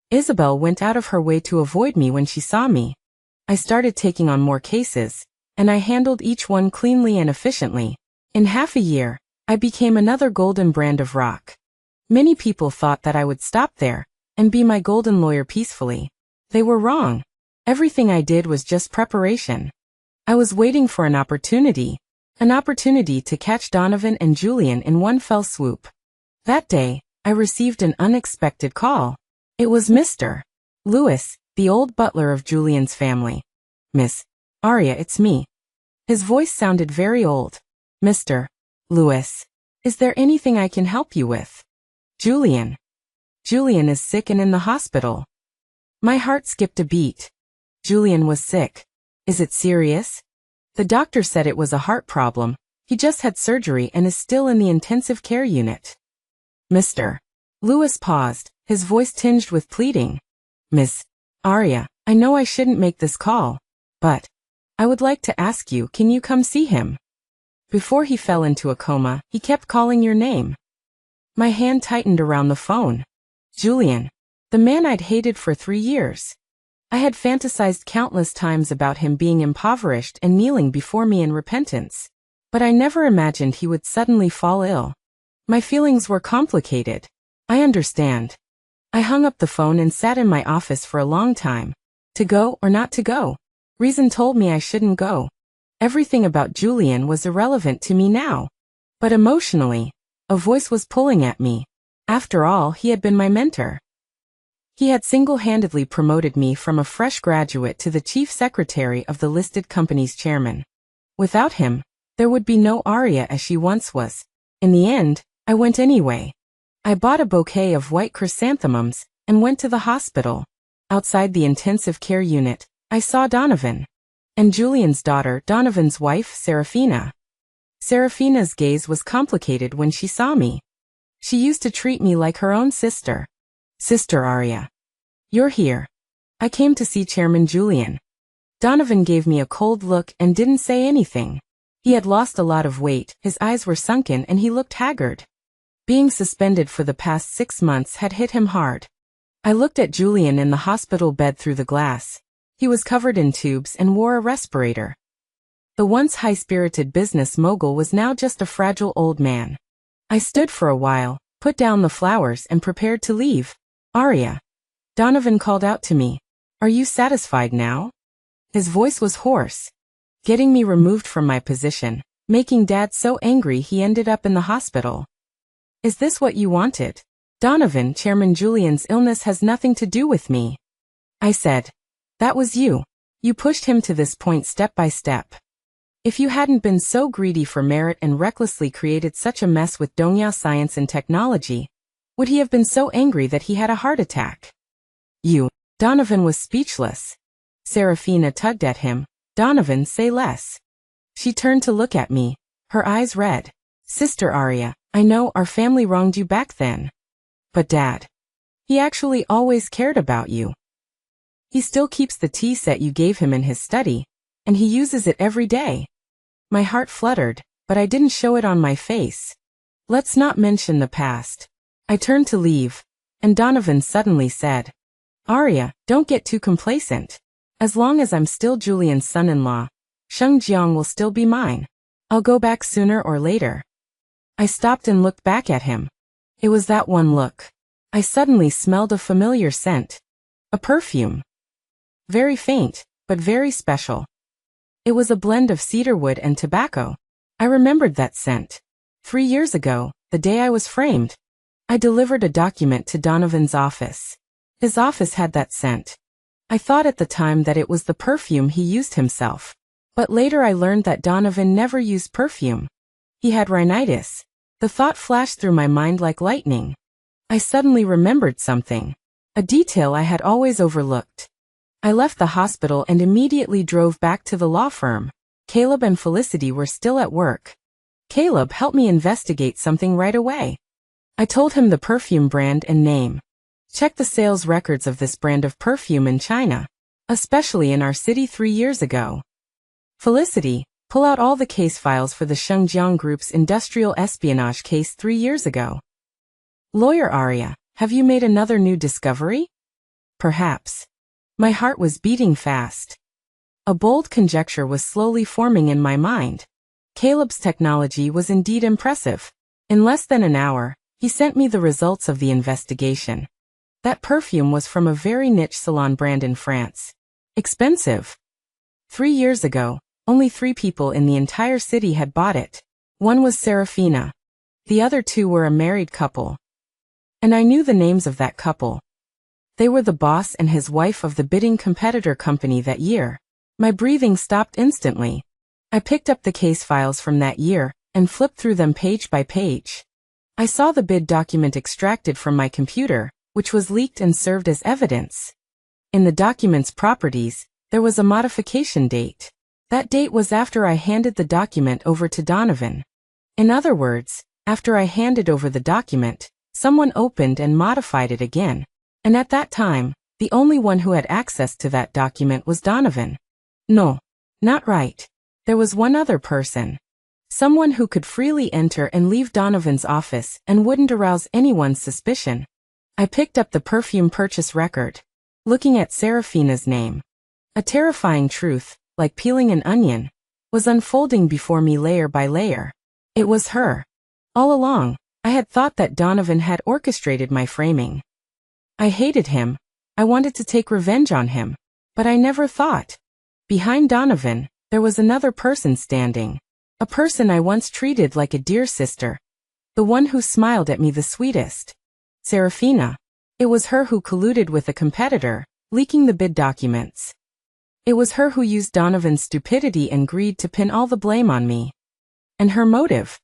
Isabel went out of her way to avoid me when she saw me. I started taking on more cases, and I handled each one cleanly and efficiently. In half a year, I became another golden brand of Rock. Many people thought that I would stop there, and be my golden lawyer peacefully. They were wrong. Everything I did was just preparation. I was waiting for an opportunity to catch Donovan and Julian in one fell swoop. That day, I received an unexpected call. It was Mr. Lewis, the old butler of Julian's family. Miss Arya, it's me. His voice sounded very old. Mr. Lewis, is there anything I can help you with? Julian. Julian is sick and in the hospital. My heart skipped a beat. Julian was sick. Is it serious? The doctor said it was a heart problem. He just had surgery and is still in the intensive care unit. Mr. Lewis paused, his voice tinged with pleading. Miss Arya, I know I shouldn't make this call, but I would like to ask you, can you come see him? Before he fell into a coma, he kept calling your name. My hand tightened around the phone. Julian, the man I'd hated for 3 years. I had fantasized countless times about him being impoverished and kneeling before me in repentance. But I never imagined he would suddenly fall ill. My feelings were complicated. I understand. I hung up the phone and sat in my office for a long time. To go or not to go? Reason told me I shouldn't go. Everything about Julian was irrelevant to me now. But emotionally, a voice was pulling at me. After all, he had been my mentor. He had single-handedly promoted me from a fresh graduate to the chief secretary of the listed company's chairman. Without him, there would be no Arya as she once was. In the end, I went anyway. I bought a bouquet of white chrysanthemums and went to the hospital. Outside the intensive care unit, I saw Donovan. And Julian's daughter, Donovan's wife, Serafina. Serafina's gaze was complicated when she saw me. She used to treat me like her own sister. Sister Arya. You're here. I came to see Chairman Julian. Donovan gave me a cold look and didn't say anything. He had lost a lot of weight, his eyes were sunken and he looked haggard. Being suspended for the past 6 months had hit him hard. I looked at Julian in the hospital bed through the glass. He was covered in tubes and wore a respirator. The once high-spirited business mogul was now just a fragile old man. I stood for a while, put down the flowers and prepared to leave. Arya. Donovan called out to me. Are you satisfied now? His voice was hoarse. Getting me removed from my position, making Dad so angry he ended up in the hospital. Is this what you wanted? Donovan, Chairman Julian's illness has nothing to do with me. I said. That was you. You pushed him to this point step by step. If you hadn't been so greedy for merit and recklessly created such a mess with Dongyao Science and Technology, would he have been so angry that he had a heart attack? You. Donovan was speechless. Serafina tugged at him. Donovan, say less. She turned to look at me, her eyes red. Sister Arya, I know our family wronged you back then. But Dad. He actually always cared about you. He still keeps the tea set you gave him in his study, and he uses it every day. My heart fluttered, but I didn't show it on my face. Let's not mention the past. I turned to leave, and Donovan suddenly said, Arya, don't get too complacent. As long as I'm still Julian's son-in-law, Shengjiang will still be mine. I'll go back sooner or later. I stopped and looked back at him. It was that one look. I suddenly smelled a familiar scent. A perfume. Very faint, but very special. It was a blend of cedarwood and tobacco. I remembered that scent. 3 years ago, the day I was framed, I delivered a document to Donovan's office. His office had that scent. I thought at the time that it was the perfume he used himself. But later I learned that Donovan never used perfume. He had rhinitis. The thought flashed through my mind like lightning. I suddenly remembered something. A detail I had always overlooked. I left the hospital and immediately drove back to the law firm. Caleb and Felicity were still at work. Caleb helped me investigate something right away. I told him the perfume brand and name. Check the sales records of this brand of perfume in China, especially in our city 3 years ago. Felicity, pull out all the case files for the Shengjiang Group's industrial espionage case 3 years ago. Lawyer Arya, have you made another new discovery? Perhaps. My heart was beating fast. A bold conjecture was slowly forming in my mind. Caleb's technology was indeed impressive. In less than an hour, he sent me the results of the investigation. That perfume was from a very niche salon brand in France. Expensive. 3 years ago, only 3 people in the entire city had bought it. One was Serafina. The other 2 were a married couple. And I knew the names of that couple. They were the boss and his wife of the bidding competitor company that year. My breathing stopped instantly. I picked up the case files from that year and flipped through them page by page. I saw the bid document extracted from my computer, which was leaked and served as evidence. In the document's properties, there was a modification date. That date was after I handed the document over to Donovan. In other words, after I handed over the document, someone opened and modified it again. And at that time, the only one who had access to that document was Donovan. No, not right. There was one other person. Someone who could freely enter and leave Donovan's office and wouldn't arouse anyone's suspicion. I picked up the perfume purchase record, looking at Serafina's name. A terrifying truth, like peeling an onion, was unfolding before me layer by layer. It was her. All along, I had thought that Donovan had orchestrated my framing. I hated him. I wanted to take revenge on him. But I never thought. Behind Donovan, there was another person standing. A person I once treated like a dear sister. The one who smiled at me the sweetest. Serafina. It was her who colluded with a competitor, leaking the bid documents. It was her who used Donovan's stupidity and greed to pin all the blame on me. And her motive?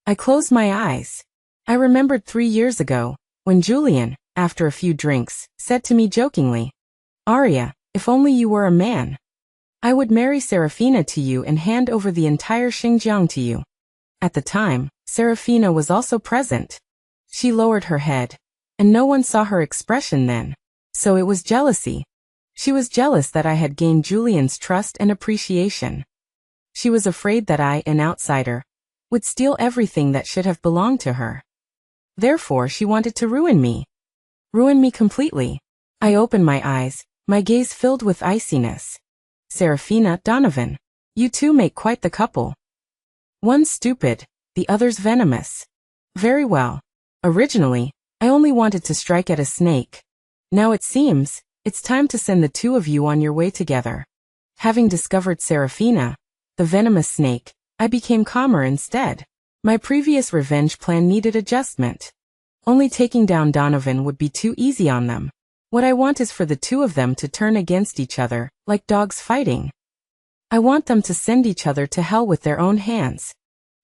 I closed my eyes. I remembered 3 years ago, when Julian, after a few drinks, said to me jokingly, "Arya, if only you were a man. I would marry Serafina to you and hand over the entire Xinjiang to you." At the time, Serafina was also present. She lowered her head, and no one saw her expression then. So it was jealousy. She was jealous that I had gained Julian's trust and appreciation. She was afraid that I, an outsider, would steal everything that should have belonged to her. Therefore, she wanted to ruin me. Ruin me completely. I opened my eyes, my gaze filled with iciness. Serafina, Donovan. You two make quite the couple. One's stupid, the other's venomous. Very well. Originally, I only wanted to strike at a snake. Now it seems, it's time to send the two of you on your way together. Having discovered Serafina, the venomous snake, I became calmer instead. My previous revenge plan needed adjustment. Only taking down Donovan would be too easy on them. What I want is for the two of them to turn against each other, like dogs fighting. I want them to send each other to hell with their own hands.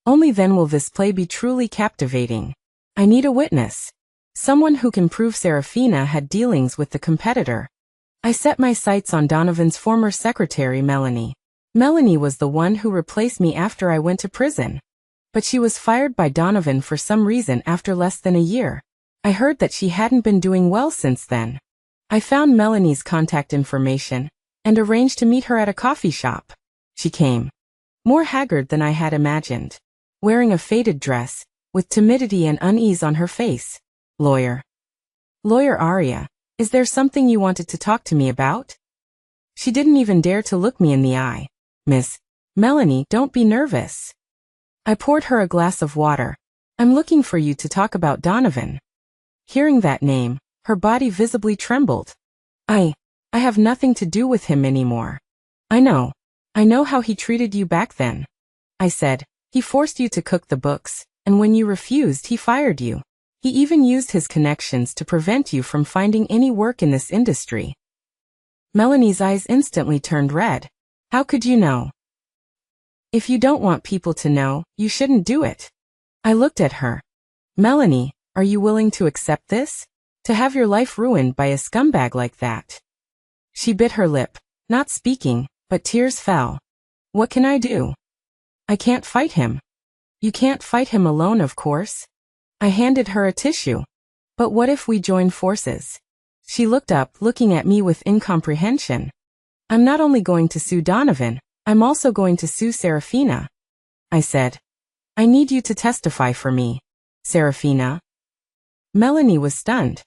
Only then will this play be truly captivating. I need a witness. Someone who can prove Serafina had dealings with the competitor. I set my sights on Donovan's former secretary, Melanie. Melanie was the one who replaced me after I went to prison. But she was fired by Donovan for some reason after less than a year. I heard that she hadn't been doing well since then. I found Melanie's contact information and arranged to meet her at a coffee shop. She came. More haggard than I had imagined. Wearing a faded dress, with timidity and unease on her face. Lawyer Arya, is there something you wanted to talk to me about? She didn't even dare to look me in the eye. Miss Melanie, don't be nervous. I poured her a glass of water. I'm looking for you to talk about Donovan. Hearing that name, her body visibly trembled. I have nothing to do with him anymore. I know how he treated you back then. I said, he forced you to cook the books, and when you refused, he fired you. He even used his connections to prevent you from finding any work in this industry. Melanie's eyes instantly turned red. How could you know? If you don't want people to know, you shouldn't do it. I looked at her. Melanie, are you willing to accept this? To have your life ruined by a scumbag like that? She bit her lip, not speaking, but tears fell. What can I do? I can't fight him. You can't fight him alone, of course. I handed her a tissue. But what if we join forces? She looked up, looking at me with incomprehension. I'm not only going to sue Donovan, I'm also going to sue Serafina. I said. I need you to testify for me, Serafina. Melanie was stunned.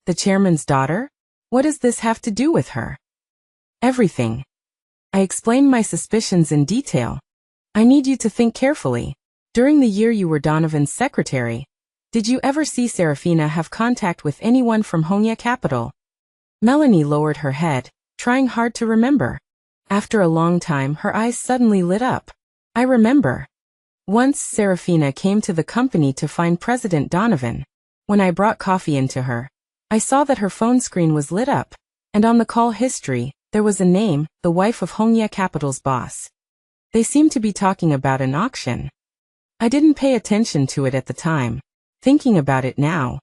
The chairman's daughter? What does this have to do with her? Everything. I explained my suspicions in detail. I need you to think carefully. During the year you were Donovan's secretary, did you ever see Serafina have contact with anyone from Hongya Capital? Melanie lowered her head, trying hard to remember. After a long time, her eyes suddenly lit up. I remember. Once Serafina came to the company to find President Donovan. When I brought coffee into her, I saw that her phone screen was lit up, and on the call history, there was a name, the wife of Hongya Capital's boss. They seemed to be talking about an auction. I didn't pay attention to it at the time. Thinking about it now.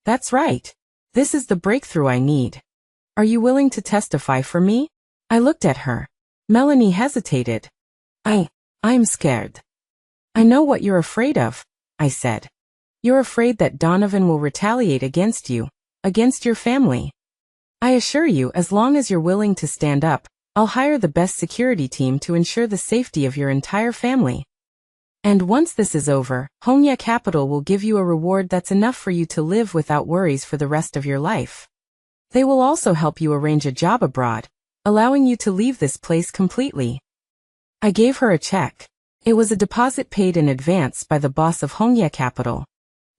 That's right. This is the breakthrough I need. Are you willing to testify for me? I looked at her. Melanie hesitated. I'm scared. I know what you're afraid of, I said. You're afraid that Donovan will retaliate against you, against your family. I assure you, as long as you're willing to stand up, I'll hire the best security team to ensure the safety of your entire family. And once this is over, Hongya Capital will give you a reward that's enough for you to live without worries for the rest of your life. They will also help you arrange a job abroad, allowing you to leave this place completely. I gave her a check. It was a deposit paid in advance by the boss of Hongya Capital.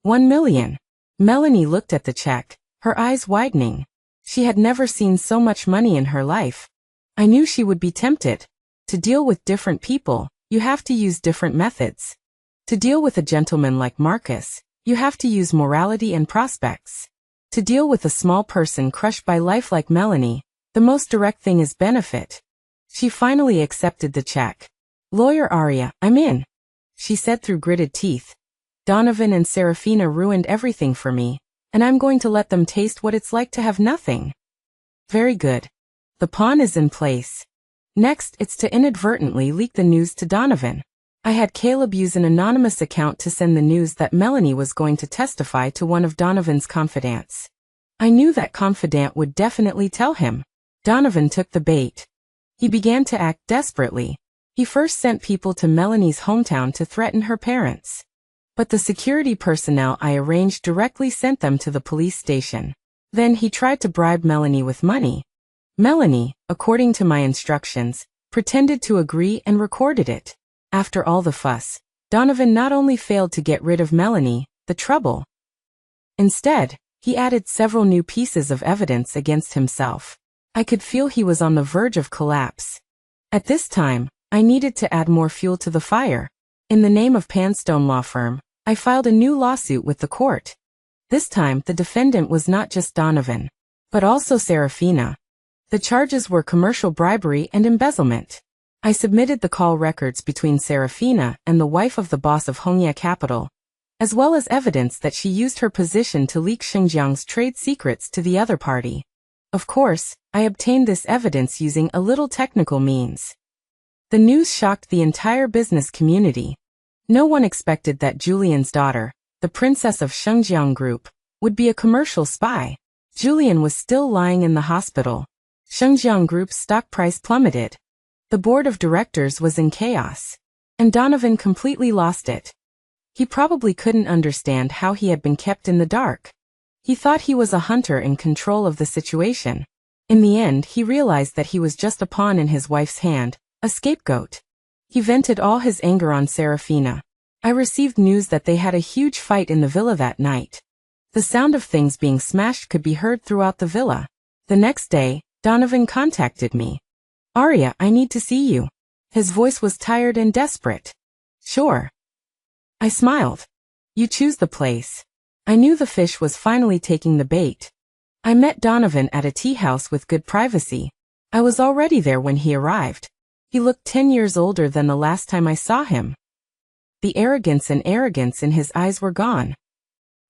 1 million. Melanie looked at the check, her eyes widening. She had never seen so much money in her life. I knew she would be tempted. To deal with different people, you have to use different methods. To deal with a gentleman like Marcus, you have to use morality and prospects. To deal with a small person crushed by life like Melanie, the most direct thing is benefit. She finally accepted the check. Lawyer Arya, I'm in, she said through gritted teeth. Donovan and Serafina ruined everything for me, and I'm going to let them taste what it's like to have nothing. Very good. The pawn is in place. Next, it's to inadvertently leak the news to Donovan. I had Caleb use an anonymous account to send the news that Melanie was going to testify to one of Donovan's confidants. I knew that confidant would definitely tell him. Donovan took the bait. He began to act desperately. He first sent people to Melanie's hometown to threaten her parents. But the security personnel I arranged directly sent them to the police station. Then he tried to bribe Melanie with money. Melanie, according to my instructions, pretended to agree and recorded it. After all the fuss, Donovan not only failed to get rid of Melanie, the trouble. Instead, he added several new pieces of evidence against himself. I could feel he was on the verge of collapse. At this time, I needed to add more fuel to the fire. In the name of Panstone Law Firm, I filed a new lawsuit with the court. This time, the defendant was not just Donovan, but also Serafina. The charges were commercial bribery and embezzlement. I submitted the call records between Serafina and the wife of the boss of Hongya Capital, as well as evidence that she used her position to leak Xinjiang's trade secrets to the other party. Of course, I obtained this evidence using a little technical means. The news shocked the entire business community. No one expected that Julian's daughter, the princess of Xinjiang Group, would be a commercial spy. Julian was still lying in the hospital. Xinjiang Group's stock price plummeted. The board of directors was in chaos. And Donovan completely lost it. He probably couldn't understand how he had been kept in the dark. He thought he was a hunter in control of the situation. In the end, he realized that he was just a pawn in his wife's hand, a scapegoat. He vented all his anger on Serafina. I received news that they had a huge fight in the villa that night. The sound of things being smashed could be heard throughout the villa. The next day, Donovan contacted me. "Arya, I need to see you." His voice was tired and desperate. "Sure." I smiled. "You choose the place." I knew the fish was finally taking the bait. I met Donovan at a tea house with good privacy. I was already there when he arrived. He looked 10 years older than the last time I saw him. The arrogance in his eyes were gone,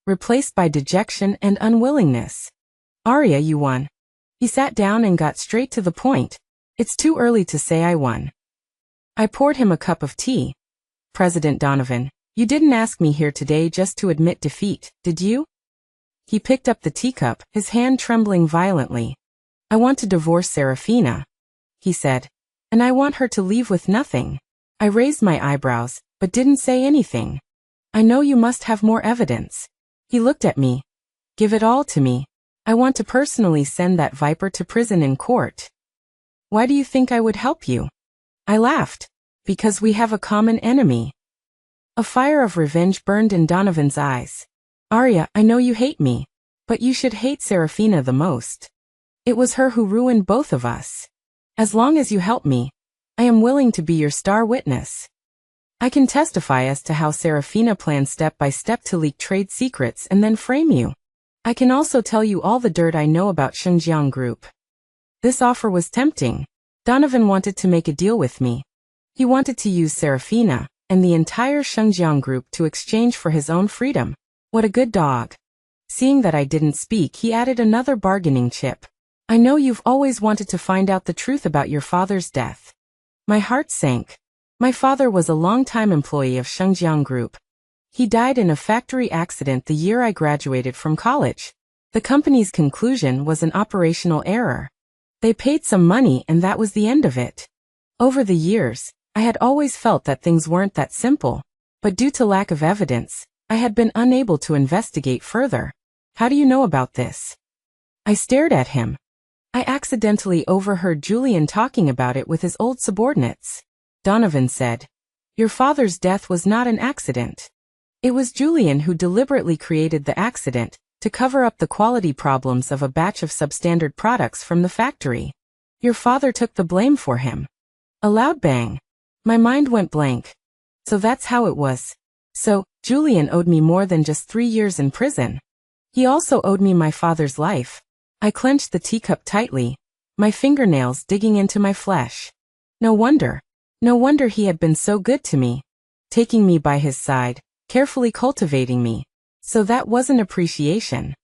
replaced by dejection and unwillingness. "Arya, you won." He sat down and got straight to the point. "It's too early to say I won." I poured him a cup of tea. "President Donovan, you didn't ask me here today just to admit defeat, did you?" He picked up the teacup, his hand trembling violently. "I want to divorce Serafina," he said. "And I want her to leave with nothing." I raised my eyebrows, but didn't say anything. "I know you must have more evidence." He looked at me. "Give it all to me. I want to personally send that viper to prison in court." "Why do you think I would help you?" I laughed. "Because we have a common enemy." A fire of revenge burned in Donovan's eyes. "Arya, I know you hate me, but you should hate Serafina the most. It was her who ruined both of us. As long as you help me, I am willing to be your star witness. I can testify as to how Serafina planned step by step to leak trade secrets and then frame you. I can also tell you all the dirt I know about Shengjiang Group." This offer was tempting. Donovan wanted to make a deal with me. He wanted to use Serafina and the entire Shengjiang Group to exchange for his own freedom. What a good dog. Seeing that I didn't speak, he added another bargaining chip. "I know you've always wanted to find out the truth about your father's death." My heart sank. My father was a long-time employee of Shengjiang Group. He died in a factory accident the year I graduated from college. The company's conclusion was an operational error. They paid some money and that was the end of it. Over the years, I had always felt that things weren't that simple, but due to lack of evidence, I had been unable to investigate further. "How do you know about this?" I stared at him. I accidentally overheard Julian talking about it with his old subordinates. Donovan said, "Your father's death was not an accident. It was Julian who deliberately created the accident to cover up the quality problems of a batch of substandard products from the factory. Your father took the blame for him." A loud bang. My mind went blank. So that's how it was. So, Julian owed me more than just 3 years in prison. He also owed me my father's life. I clenched the teacup tightly, my fingernails digging into my flesh. No wonder he had been so good to me, taking me by his side, carefully cultivating me. So that wasn't appreciation.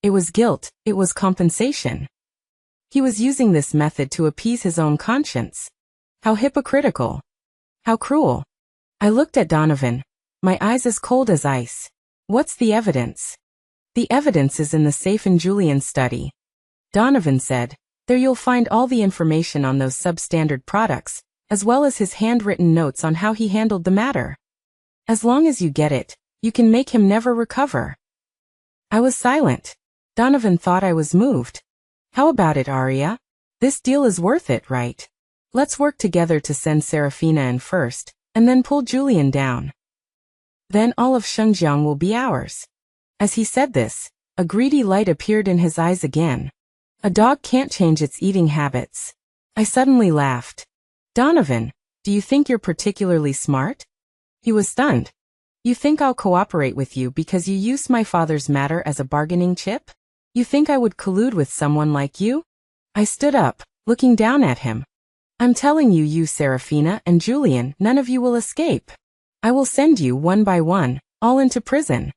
It was guilt, it was compensation. He was using this method to appease his own conscience. How hypocritical. How cruel. I looked at Donovan, my eyes as cold as ice. "What's the evidence?" "The evidence is in the safe in Julian's study," Donovan said. "There you'll find all the information on those substandard products, as well as his handwritten notes on how he handled the matter. As long as you get it, you can make him never recover." I was silent. Donovan thought I was moved. "How about it, Arya? This deal is worth it, right? Let's work together to send Serafina in first, and then pull Julian down. Then all of Shengjiang will be ours." As he said this, a greedy light appeared in his eyes again. A dog can't change its eating habits. I suddenly laughed. "Donovan, do you think you're particularly smart?" He was stunned. "You think I'll cooperate with you because you used my father's matter as a bargaining chip? You think I would collude with someone like you?" I stood up, looking down at him. "I'm telling you, Serafina and Julian, none of you will escape. I will send you one by one, all into prison.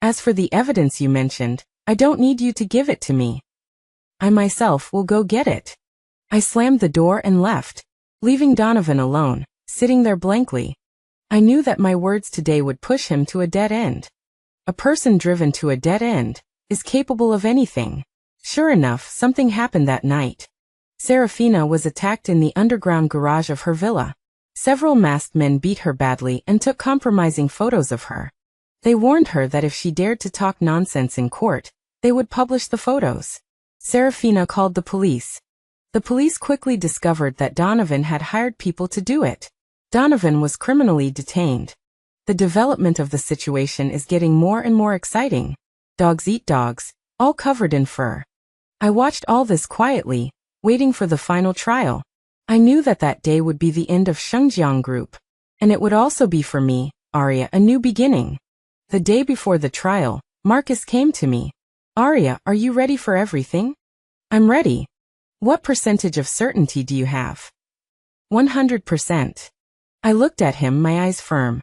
As for the evidence you mentioned, I don't need you to give it to me. I myself will go get it." I slammed the door and left, leaving Donovan alone, sitting there blankly. I knew that my words today would push him to a dead end. A person driven to a dead end is capable of anything. Sure enough, something happened that night. Serafina was attacked in the underground garage of her villa. Several masked men beat her badly and took compromising photos of her. They warned her that if she dared to talk nonsense in court, they would publish the photos. Serafina called the police. The police quickly discovered that Donovan had hired people to do it. Donovan was criminally detained. The development of the situation is getting more and more exciting. Dogs eat dogs, all covered in fur. I watched all this quietly, waiting for the final trial. I knew that that day would be the end of Shengjiang Group. And it would also be for me, Arya, a new beginning. The day before the trial, Marcus came to me. Arya, are you ready for everything? I'm ready. What percentage of certainty do you have? 100%. I looked at him, my eyes firm.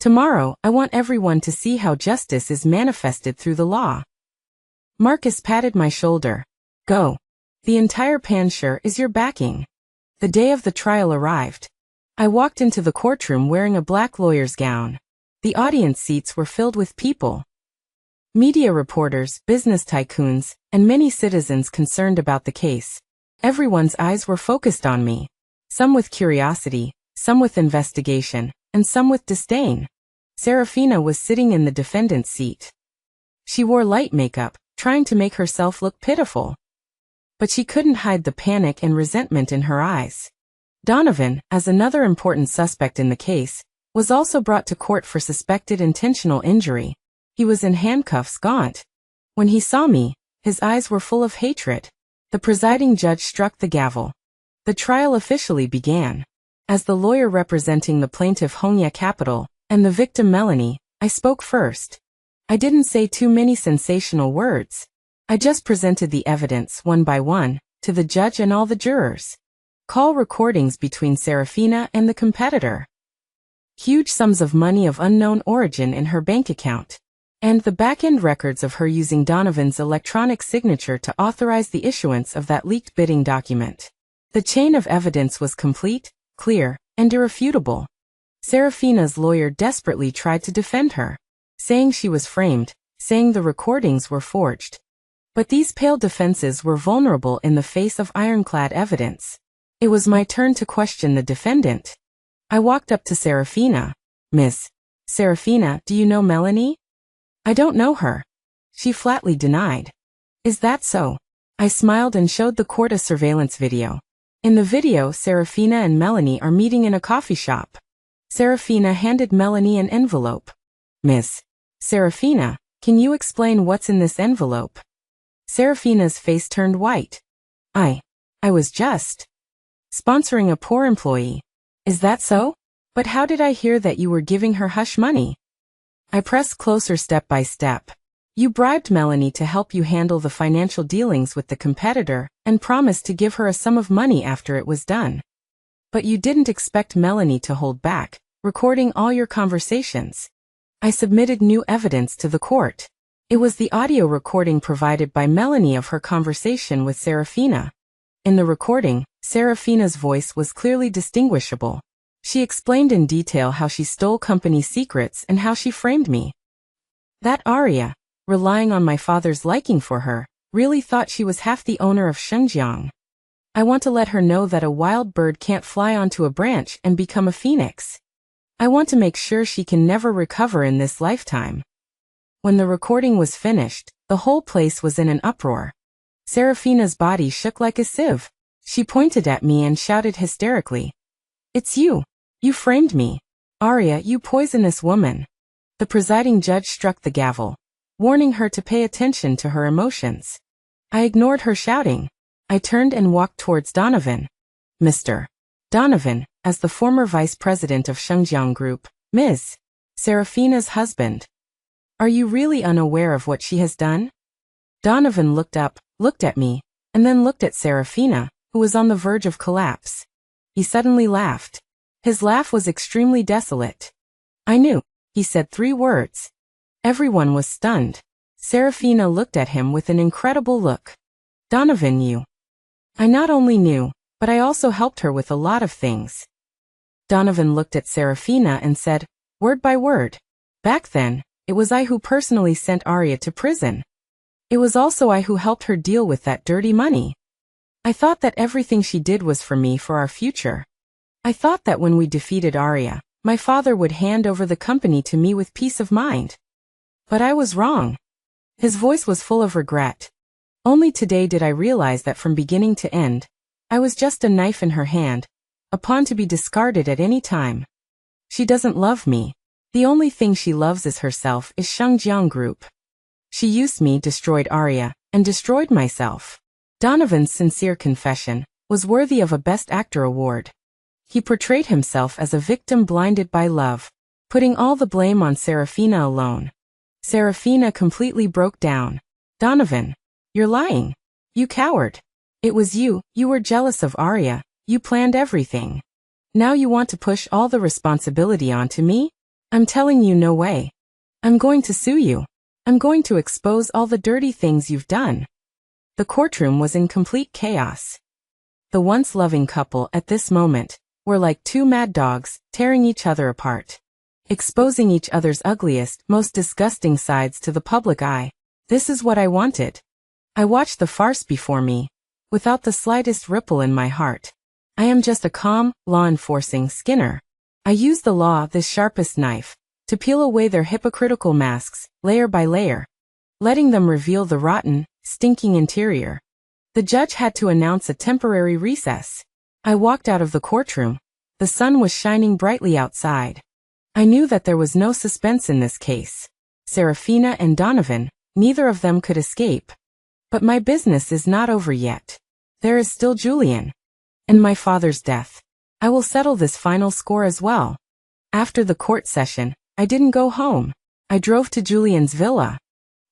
Tomorrow, I want everyone to see how justice is manifested through the law. Marcus patted my shoulder. Go. The entire Panshur is your backing. The day of the trial arrived. I walked into the courtroom wearing a black lawyer's gown. The audience seats were filled with people. Media reporters, business tycoons, and many citizens concerned about the case. Everyone's eyes were focused on me. Some with curiosity, some with investigation, and some with disdain. Serafina was sitting in the defendant's seat. She wore light makeup, trying to make herself look pitiful. But she couldn't hide the panic and resentment in her eyes. Donovan, as another important suspect in the case, was also brought to court for suspected intentional injury. He was in handcuffs, gaunt. When he saw me, his eyes were full of hatred. The presiding judge struck the gavel. The trial officially began. As the lawyer representing the plaintiff Hongya Capital and the victim Melanie, I spoke first. I didn't say too many sensational words. I just presented the evidence one by one to the judge and all the jurors. Call recordings between Serafina and the competitor. Huge sums of money of unknown origin in her bank account. And the back-end records of her using Donovan's electronic signature to authorize the issuance of that leaked bidding document. The chain of evidence was complete, clear, and irrefutable. Serafina's lawyer desperately tried to defend her, saying she was framed, saying the recordings were forged. But these pale defenses were vulnerable in the face of ironclad evidence. It was my turn to question the defendant. I walked up to Serafina. Miss Serafina, do you know Melanie? I don't know her. She flatly denied. Is that so? I smiled and showed the court a surveillance video. In the video, Serafina and Melanie are meeting in a coffee shop. Serafina handed Melanie an envelope. Miss Serafina, can you explain what's in this envelope? Serafina's face turned white. I was just sponsoring a poor employee. Is that so? But how did I hear that you were giving her hush money? I pressed closer step by step. You bribed Melanie to help you handle the financial dealings with the competitor and promised to give her a sum of money after it was done. But you didn't expect Melanie to hold back, recording all your conversations. I submitted new evidence to the court. It was the audio recording provided by Melanie of her conversation with Serafina. In the recording, Serafina's voice was clearly distinguishable. She explained in detail how she stole company secrets and how she framed me. That Arya, relying on my father's liking for her, really thought she was half the owner of Shengjiang. I want to let her know that a wild bird can't fly onto a branch and become a phoenix. I want to make sure she can never recover in this lifetime. When the recording was finished, the whole place was in an uproar. Serafina's body shook like a sieve. She pointed at me and shouted hysterically. It's you. You framed me. Arya, you poisonous woman. The presiding judge struck the gavel, warning her to pay attention to her emotions. I ignored her shouting. I turned and walked towards Donovan. Mr. Donovan, as the former vice president of Shengjiang Group, Ms. Serafina's husband. Are you really unaware of what she has done? Donovan looked up, looked at me, and then looked at Serafina, who was on the verge of collapse. He suddenly laughed. His laugh was extremely desolate. I knew. He said 3 words. Everyone was stunned. Serafina looked at him with an incredible look. Donovan knew. I not only knew, but I also helped her with a lot of things. Donovan looked at Serafina and said, word by word. Back then, it was I who personally sent Arya to prison. It was also I who helped her deal with that dirty money. I thought that everything she did was for me, for our future. I thought that when we defeated Arya, my father would hand over the company to me with peace of mind. But I was wrong. His voice was full of regret. Only today did I realize that from beginning to end, I was just a knife in her hand, a pawn to be discarded at any time. She doesn't love me. The only thing she loves is herself, is Shengjiang Group. She used me, destroyed Arya, and destroyed myself. Donovan's sincere confession was worthy of a Best Actor award. He portrayed himself as a victim blinded by love, putting all the blame on Serafina alone. Serafina completely broke down. Donovan, you're lying. You coward. It was you were jealous of Arya, you planned everything. Now you want to push all the responsibility onto me? I'm telling you, no way. I'm going to sue you. I'm going to expose all the dirty things you've done. The courtroom was in complete chaos. The once loving couple at this moment were like two mad dogs, tearing each other apart, exposing each other's ugliest, most disgusting sides to the public eye. This is what I wanted. I watched the farce before me, without the slightest ripple in my heart. I am just a calm, law-enforcing Skinner. I use the law, this sharpest knife, to peel away their hypocritical masks, layer by layer, letting them reveal the rotten, stinking interior. The judge had to announce a temporary recess. I walked out of the courtroom. The sun was shining brightly outside. I knew that there was no suspense in this case. Serafina and Donovan, neither of them could escape. But my business is not over yet. There is still Julian. And my father's death. I will settle this final score as well. After the court session, I didn't go home. I drove to Julian's villa.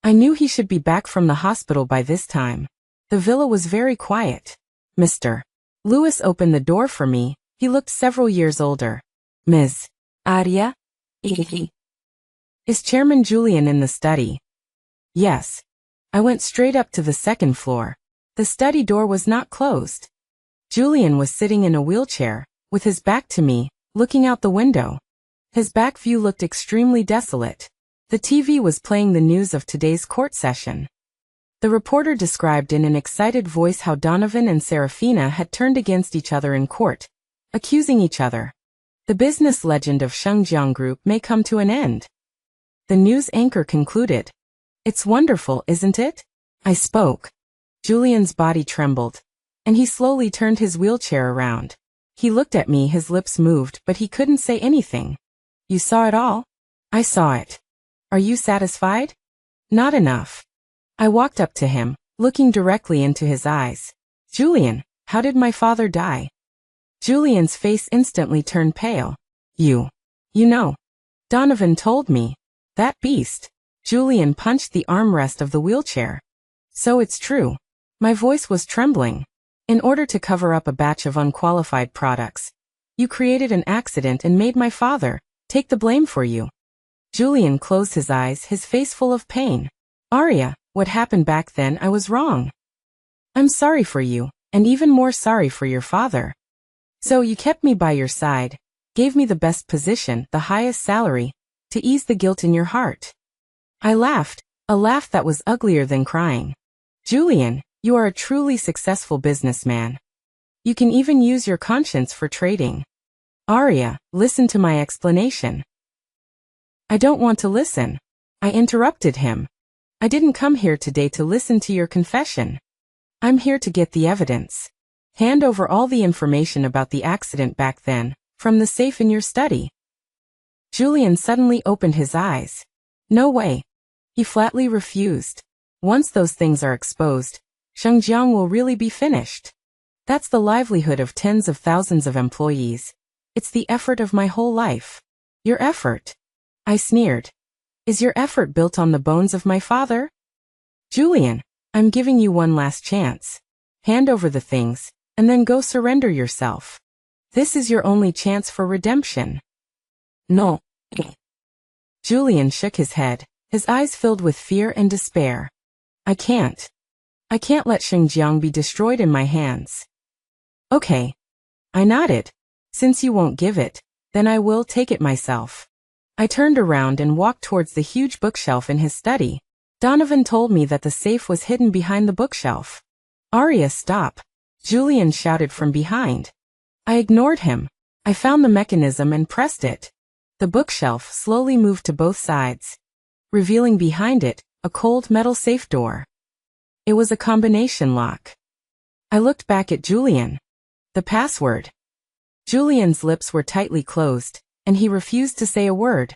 I knew he should be back from the hospital by this time. The villa was very quiet. Mr. Lewis opened the door for me. He looked several years older. Ms. Arya? Is Chairman Julian in the study? Yes. I went straight up to the second floor. The study door was not closed. Julian was sitting in a wheelchair, with his back to me, looking out the window. His back view looked extremely desolate. The TV was playing the news of today's court session. The reporter described in an excited voice how Donovan and Serafina had turned against each other in court, accusing each other. The business legend of Shengjiang Group may come to an end. The news anchor concluded. It's wonderful, isn't it? I spoke. Julian's body trembled, and he slowly turned his wheelchair around. He looked at me, his lips moved, but he couldn't say anything. You saw it all? I saw it. Are you satisfied? Not enough. I walked up to him, looking directly into his eyes. Julian, how did my father die? Julian's face instantly turned pale. You know. Donovan told me. That beast. Julian punched the armrest of the wheelchair. So it's true. My voice was trembling. In order to cover up a batch of unqualified products, you created an accident and made my father take the blame for you. Julian closed his eyes, his face full of pain. Arya, what happened back then, I was wrong. I'm sorry for you, and even more sorry for your father. So you kept me by your side, gave me the best position, the highest salary, to ease the guilt in your heart. I laughed, a laugh that was uglier than crying. Julian, you are a truly successful businessman. You can even use your conscience for trading. Arya, listen to my explanation. I don't want to listen. I interrupted him. I didn't come here today to listen to your confession. I'm here to get the evidence. Hand over all the information about the accident back then, from the safe in your study. Julian suddenly opened his eyes. No way. He flatly refused. Once those things are exposed, Shengjiang will really be finished. That's the livelihood of tens of thousands of employees. It's the effort of my whole life. Your effort. I sneered. Is your effort built on the bones of my father? Julian, I'm giving you one last chance. Hand over the things, and then go surrender yourself. This is your only chance for redemption. No. Julian shook his head, his eyes filled with fear and despair. I can't let Xinjiang be destroyed in my hands. Okay. I nodded. Since you won't give it, then I will take it myself. I turned around and walked towards the huge bookshelf in his study. Donovan told me that the safe was hidden behind the bookshelf. Arya, stop. Julian shouted from behind. I ignored him. I found the mechanism and pressed it. The bookshelf slowly moved to both sides, revealing behind it a cold metal safe door. It was a combination lock. I looked back at Julian. The password. Julian's lips were tightly closed, and he refused to say a word.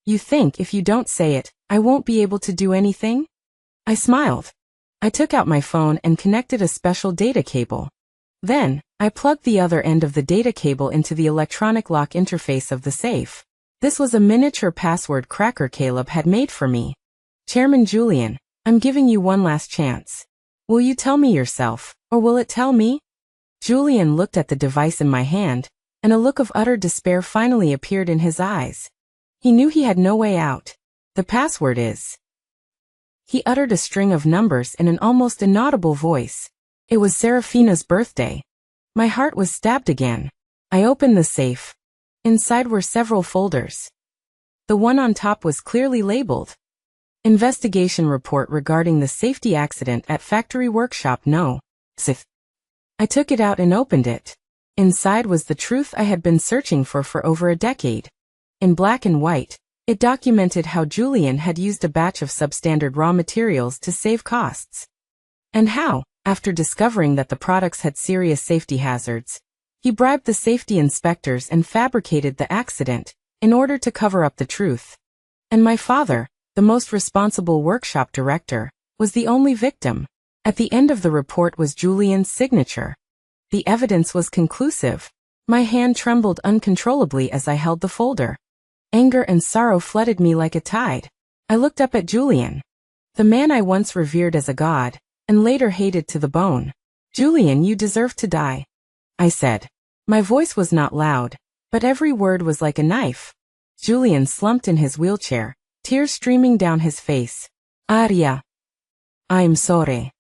You think if you don't say it, I won't be able to do anything? I smiled. I took out my phone and connected a special data cable. Then, I plugged the other end of the data cable into the electronic lock interface of the safe. This was a miniature password cracker Caleb had made for me. Chairman Julian, I'm giving you one last chance. Will you tell me yourself, or will it tell me? Julian looked at the device in my hand, and a look of utter despair finally appeared in his eyes. He knew he had no way out. The password is... He uttered a string of numbers in an almost inaudible voice. It was Serafina's birthday. My heart was stabbed again. I opened the safe. Inside were several folders. The one on top was clearly labeled. Investigation report regarding the safety accident at factory workshop No. 6. I took it out and opened it. Inside was the truth I had been searching for over a decade. In black and white, it documented how Julian had used a batch of substandard raw materials to save costs. And how, after discovering that the products had serious safety hazards, he bribed the safety inspectors and fabricated the accident in order to cover up the truth. And my father, the most responsible workshop director, was the only victim. At the end of the report was Julian's signature. The evidence was conclusive. My hand trembled uncontrollably as I held the folder. Anger and sorrow flooded me like a tide. I looked up at Julian, the man I once revered as a god, and later hated to the bone. Julian, you deserve to die, I said. My voice was not loud, but every word was like a knife. Julian slumped in his wheelchair, tears streaming down his face. Arya. I'm sorry.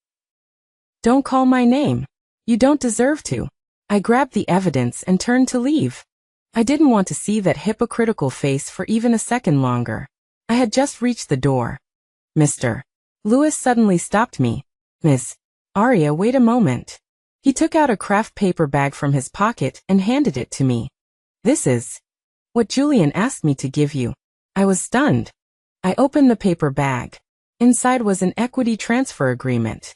Don't call my name. You don't deserve to. I grabbed the evidence and turned to leave. I didn't want to see that hypocritical face for even a second longer. I had just reached the door. Mr. Lewis suddenly stopped me. Miss Arya, wait a moment. He took out a craft paper bag from his pocket and handed it to me. This is what Julian asked me to give you. I was stunned. I opened the paper bag. Inside was an equity transfer agreement.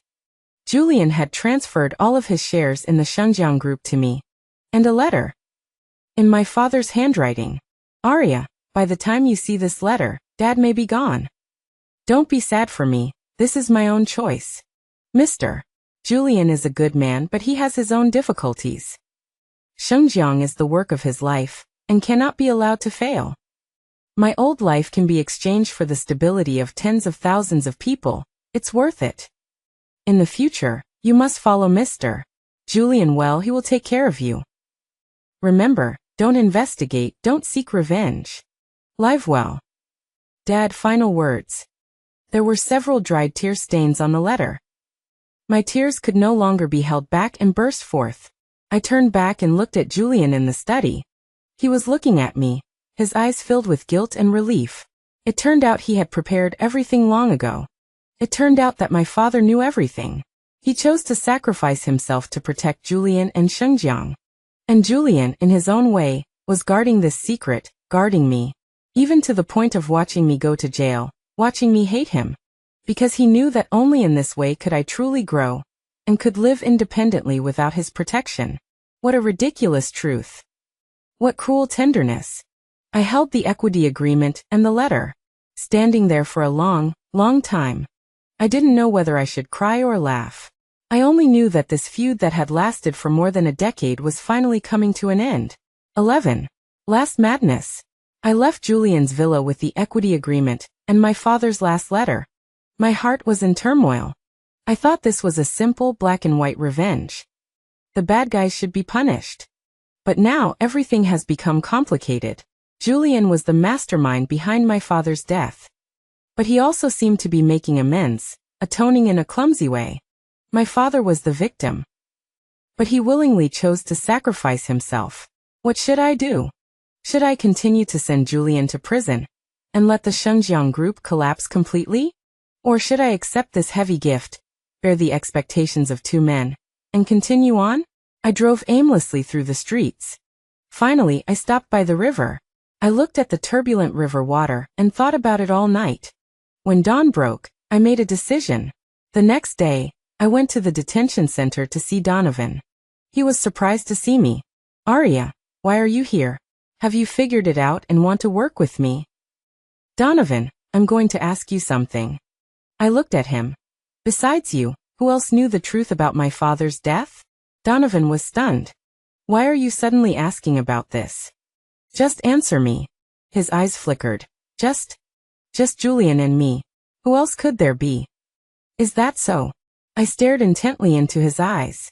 Julian had transferred all of his shares in the Shengjiang Group to me. And a letter. In my father's handwriting. Arya, by the time you see this letter, Dad may be gone. Don't be sad for me, this is my own choice. Mr. Julian is a good man, but he has his own difficulties. Shengjiang is the work of his life, and cannot be allowed to fail. My old life can be exchanged for the stability of tens of thousands of people, it's worth it. In the future, you must follow Mr. Julian well, he will take care of you. Remember, don't investigate, don't seek revenge. Live well. Dad, final words. There were several dried tear stains on the letter. My tears could no longer be held back and burst forth. I turned back and looked at Julian in the study. He was looking at me, his eyes filled with guilt and relief. It turned out he had prepared everything long ago. It turned out that my father knew everything. He chose to sacrifice himself to protect Julian and Shengjiang. And Julian, in his own way, was guarding this secret, guarding me. Even to the point of watching me go to jail, watching me hate him. Because he knew that only in this way could I truly grow, and could live independently without his protection. What a ridiculous truth. What cruel tenderness. I held the equity agreement and the letter, standing there for a long, long time. I didn't know whether I should cry or laugh. I only knew that this feud that had lasted for more than a decade was finally coming to an end. 11. Last madness. I left Julian's villa with the equity agreement and my father's last letter. My heart was in turmoil. I thought this was a simple black and white revenge. The bad guys should be punished. But now everything has become complicated. Julian was the mastermind behind my father's death. But he also seemed to be making amends, atoning in a clumsy way. My father was the victim. But he willingly chose to sacrifice himself. What should I do? Should I continue to send Julian to prison and let the Shengjiang Group collapse completely? Or should I accept this heavy gift, bear the expectations of two men, and continue on? I drove aimlessly through the streets. Finally, I stopped by the river. I looked at the turbulent river water and thought about it all night. When dawn broke, I made a decision. The next day, I went to the detention center to see Donovan. He was surprised to see me. Arya, why are you here? Have you figured it out and want to work with me? Donovan, I'm going to ask you something. I looked at him. Besides you, who else knew the truth about my father's death? Donovan was stunned. Why are you suddenly asking about this? Just answer me. His eyes flickered. Just Julian and me. Who else could there be? Is that so? I stared intently into his eyes.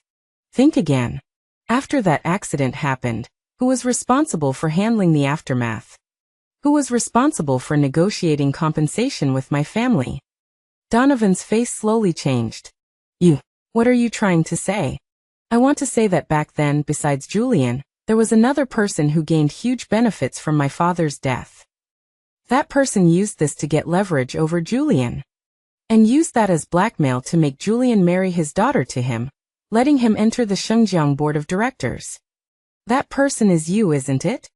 Think again. After that accident happened, who was responsible for handling the aftermath? Who was responsible for negotiating compensation with my family? Donovan's face slowly changed. You. What are you trying to say? I want to say that back then, besides Julian, there was another person who gained huge benefits from my father's death. That person used this to get leverage over Julian. And used that as blackmail to make Julian marry his daughter to him, letting him enter the Shengjiang board of directors. That person is you, isn't it?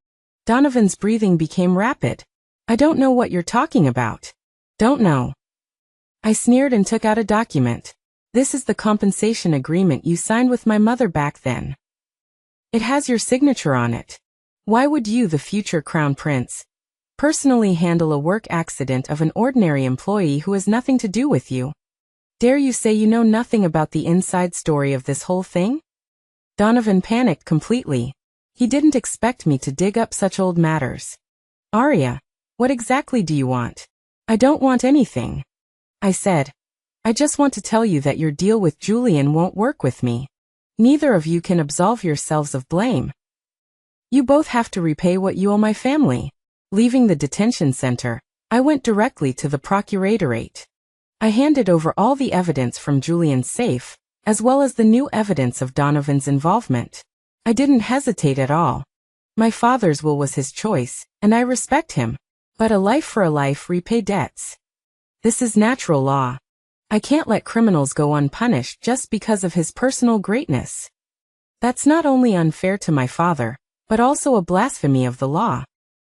Donovan's breathing became rapid. I don't know what you're talking about. Don't know. I sneered and took out a document. This is the compensation agreement you signed with my mother back then. It has your signature on it. Why would you, the future crown prince, personally handle a work accident of an ordinary employee who has nothing to do with you? Dare you say you know nothing about the inside story of this whole thing? Donovan panicked completely. He didn't expect me to dig up such old matters. Arya, what exactly do you want? I don't want anything. I said. I just want to tell you that your deal with Julian won't work with me. Neither of you can absolve yourselves of blame. You both have to repay what you owe my family. Leaving the detention center, I went directly to the procuratorate. I handed over all the evidence from Julian's safe, as well as the new evidence of Donovan's involvement. I didn't hesitate at all. My father's will was his choice, and I respect him. But a life for a life, repay debts. This is natural law. I can't let criminals go unpunished just because of his personal greatness. That's not only unfair to my father, but also a blasphemy of the law.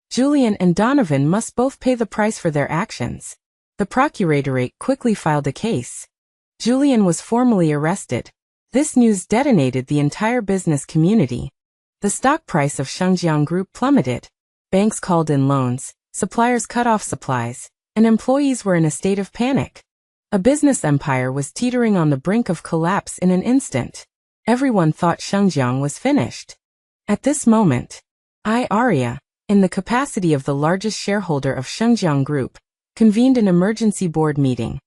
Julian and Donovan must both pay the price for their actions. The procuratorate quickly filed a case. Julian was formally arrested. This news detonated the entire business community. The stock price of Shengjiang Group plummeted. Banks called in loans, suppliers cut off supplies, and employees were in a state of panic. A business empire was teetering on the brink of collapse in an instant. Everyone thought Shengjiang was finished. At this moment, I, Arya, in the capacity of the largest shareholder of Shengjiang Group, convened an emergency board meeting.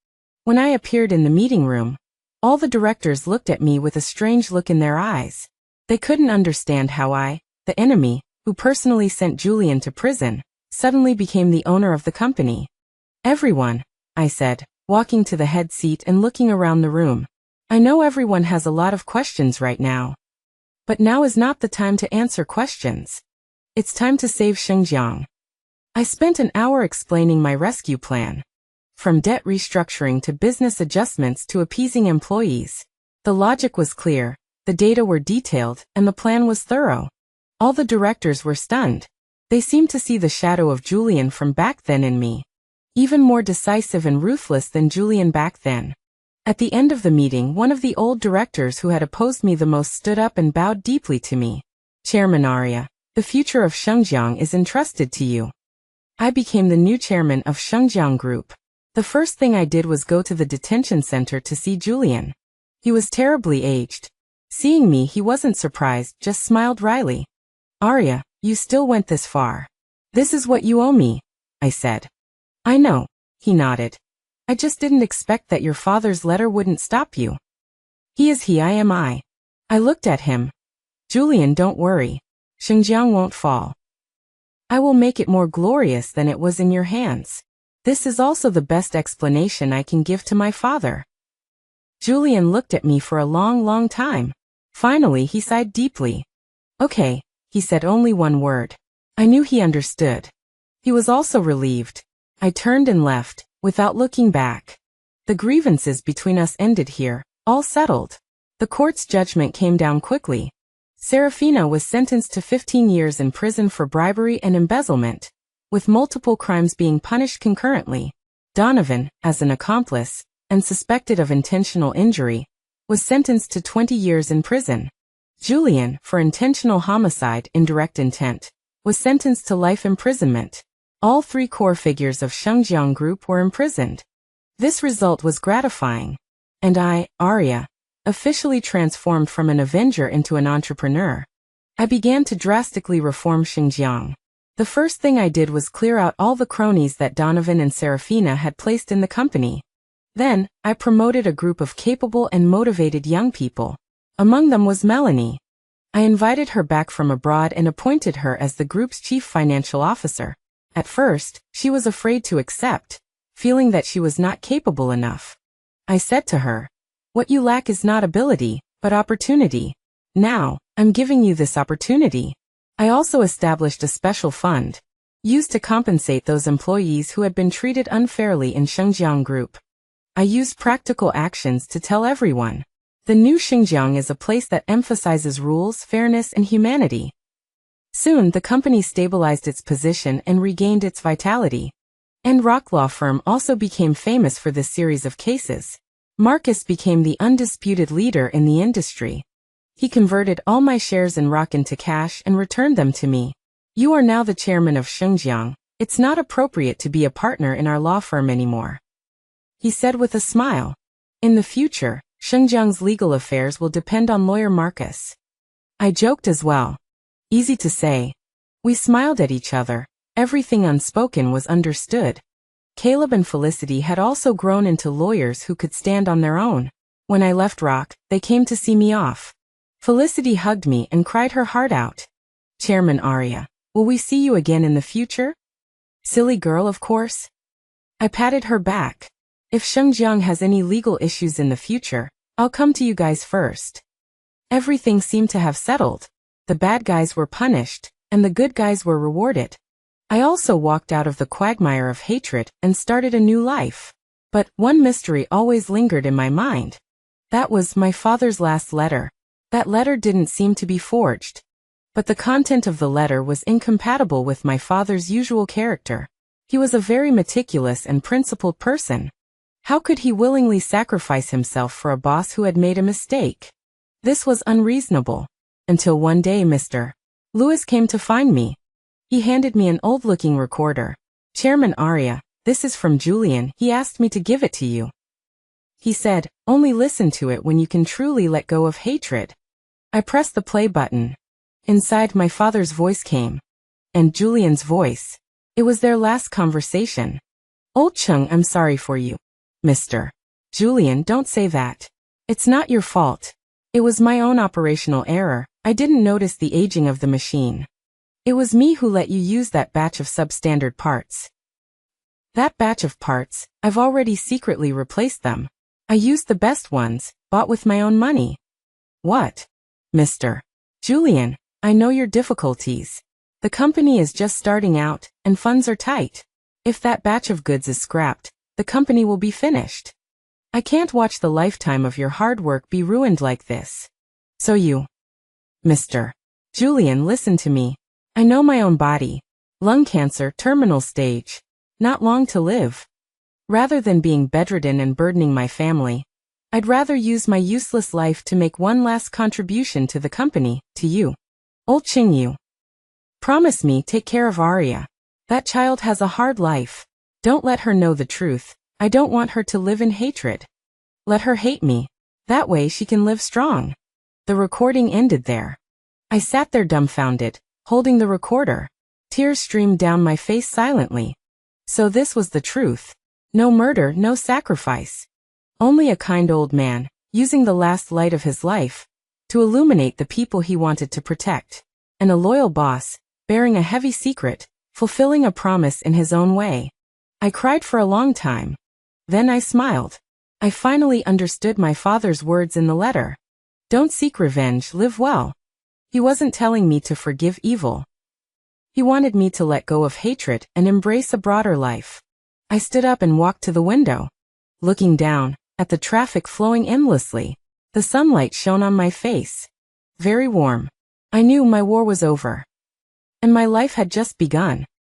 When I appeared in the meeting room, all the directors looked at me with a strange look in their eyes. They couldn't understand how I, the enemy, who personally sent Julian to prison, suddenly became the owner of the company. Everyone, I said, walking to the head seat and looking around the room. I know everyone has a lot of questions right now. But now is not the time to answer questions. It's time to save Shengjiang. I spent an hour explaining my rescue plan. From debt restructuring to business adjustments to appeasing employees. The logic was clear, the data were detailed, and the plan was thorough. All the directors were stunned. They seemed to see the shadow of Julian from back then in me. Even more decisive and ruthless than Julian back then. At the end of the meeting, one of the old directors who had opposed me the most stood up and bowed deeply to me. Chairman Arya, the future of Shengjiang is entrusted to you. I became the new chairman of Shengjiang Group. The first thing I did was go to the detention center to see Julian. He was terribly aged. Seeing me, he wasn't surprised, just smiled wryly. Arya, you still went this far. This is what you owe me, I said. I know, he nodded. I just didn't expect that your father's letter wouldn't stop you. He is he, I am I. I looked at him. Julian, don't worry. Shengjiang won't fall. I will make it more glorious than it was in your hands. This is also the best explanation I can give to my father. Julian looked at me for a long time. Finally, he sighed deeply. Okay, he said only one word. I knew he understood. He was also relieved. I turned and left, without looking back. The grievances between us ended here, all settled. The court's judgment came down quickly. Serafina was sentenced to 15 years in prison for bribery and embezzlement, with multiple crimes being punished concurrently. Donovan, as an accomplice, and suspected of intentional injury, was sentenced to 20 years in prison. Julian, for intentional homicide, indirect intent, was sentenced to life imprisonment. All three core figures of Shengjiang Group were imprisoned. This result was gratifying. And I, Arya, officially transformed from an avenger into an entrepreneur. I began to drastically reform Xinjiang. The first thing I did was clear out all the cronies that Donovan and Serafina had placed in the company. Then, I promoted a group of capable and motivated young people. Among them was Melanie. I invited her back from abroad and appointed her as the group's chief financial officer. At first, she was afraid to accept, feeling that she was not capable enough. I said to her, "What you lack is not ability, but opportunity. Now, I'm giving you this opportunity." I also established a special fund, used to compensate those employees who had been treated unfairly in Xinjiang Group. I used practical actions to tell everyone. The new Xinjiang is a place that emphasizes rules, fairness, and humanity. Soon, the company stabilized its position and regained its vitality. And Rock Law Firm also became famous for this series of cases. Marcus became the undisputed leader in the industry. He converted all my shares in Rock into cash and returned them to me. "You are now the chairman of Xinjiang. It's not appropriate to be a partner in our law firm anymore," he said with a smile. "In the future, Xinjiang's legal affairs will depend on lawyer Marcus." I joked as well. Easy to say. We smiled at each other. Everything unspoken was understood. Caleb and Felicity had also grown into lawyers who could stand on their own. When I left Rock, they came to see me off. Felicity hugged me and cried her heart out. "Chairman Arya, will we see you again in the future?" "Silly girl, of course." I patted her back. "If Xinjiang has any legal issues in the future, I'll come to you guys first." Everything seemed to have settled. The bad guys were punished, and the good guys were rewarded. I also walked out of the quagmire of hatred and started a new life. But one mystery always lingered in my mind. That was my father's last letter. That letter didn't seem to be forged. But the content of the letter was incompatible with my father's usual character. He was a very meticulous and principled person. How could he willingly sacrifice himself for a boss who had made a mistake? This was unreasonable. Until one day Mr. Lewis came to find me. He handed me an old-looking recorder. "Chairman Arya, this is from Julian. He asked me to give it to you. He said, only listen to it when you can truly let go of hatred." I pressed the play button. Inside, my father's voice came. And Julian's voice. It was their last conversation. "Old Chung, I'm sorry for you." "Mr. Julian, don't say that. It's not your fault. It was my own operational error. I didn't notice the aging of the machine. It was me who let you use that batch of substandard parts." "That batch of parts, I've already secretly replaced them. I used the best ones, bought with my own money." "What?" "Mr. Julian, I know your difficulties. The company is just starting out, and funds are tight. If that batch of goods is scrapped, the company will be finished. I can't watch the lifetime of your hard work be ruined like this. So you..." "Mr. Julian, listen to me. I know my own body. Lung cancer, terminal stage. Not long to live. Rather than being bedridden and burdening my family, I'd rather use my useless life to make one last contribution to the company, to you. Old Qingyu. Promise me, take care of Arya. That child has a hard life. Don't let her know the truth. I don't want her to live in hatred. Let her hate me. That way she can live strong." The recording ended there. I sat there dumbfounded, holding the recorder. Tears streamed down my face silently. So this was the truth. No murder, no sacrifice. Only a kind old man, using the last light of his life to illuminate the people he wanted to protect. And a loyal boss, bearing a heavy secret, fulfilling a promise in his own way. I cried for a long time. Then I smiled. I finally understood my father's words in the letter. Don't seek revenge, live well. He wasn't telling me to forgive evil. He wanted me to let go of hatred and embrace a broader life. I stood up and walked to the window. Looking down, at the traffic flowing endlessly, the sunlight shone on my face. Very warm. I knew my war was over. And my life had just begun.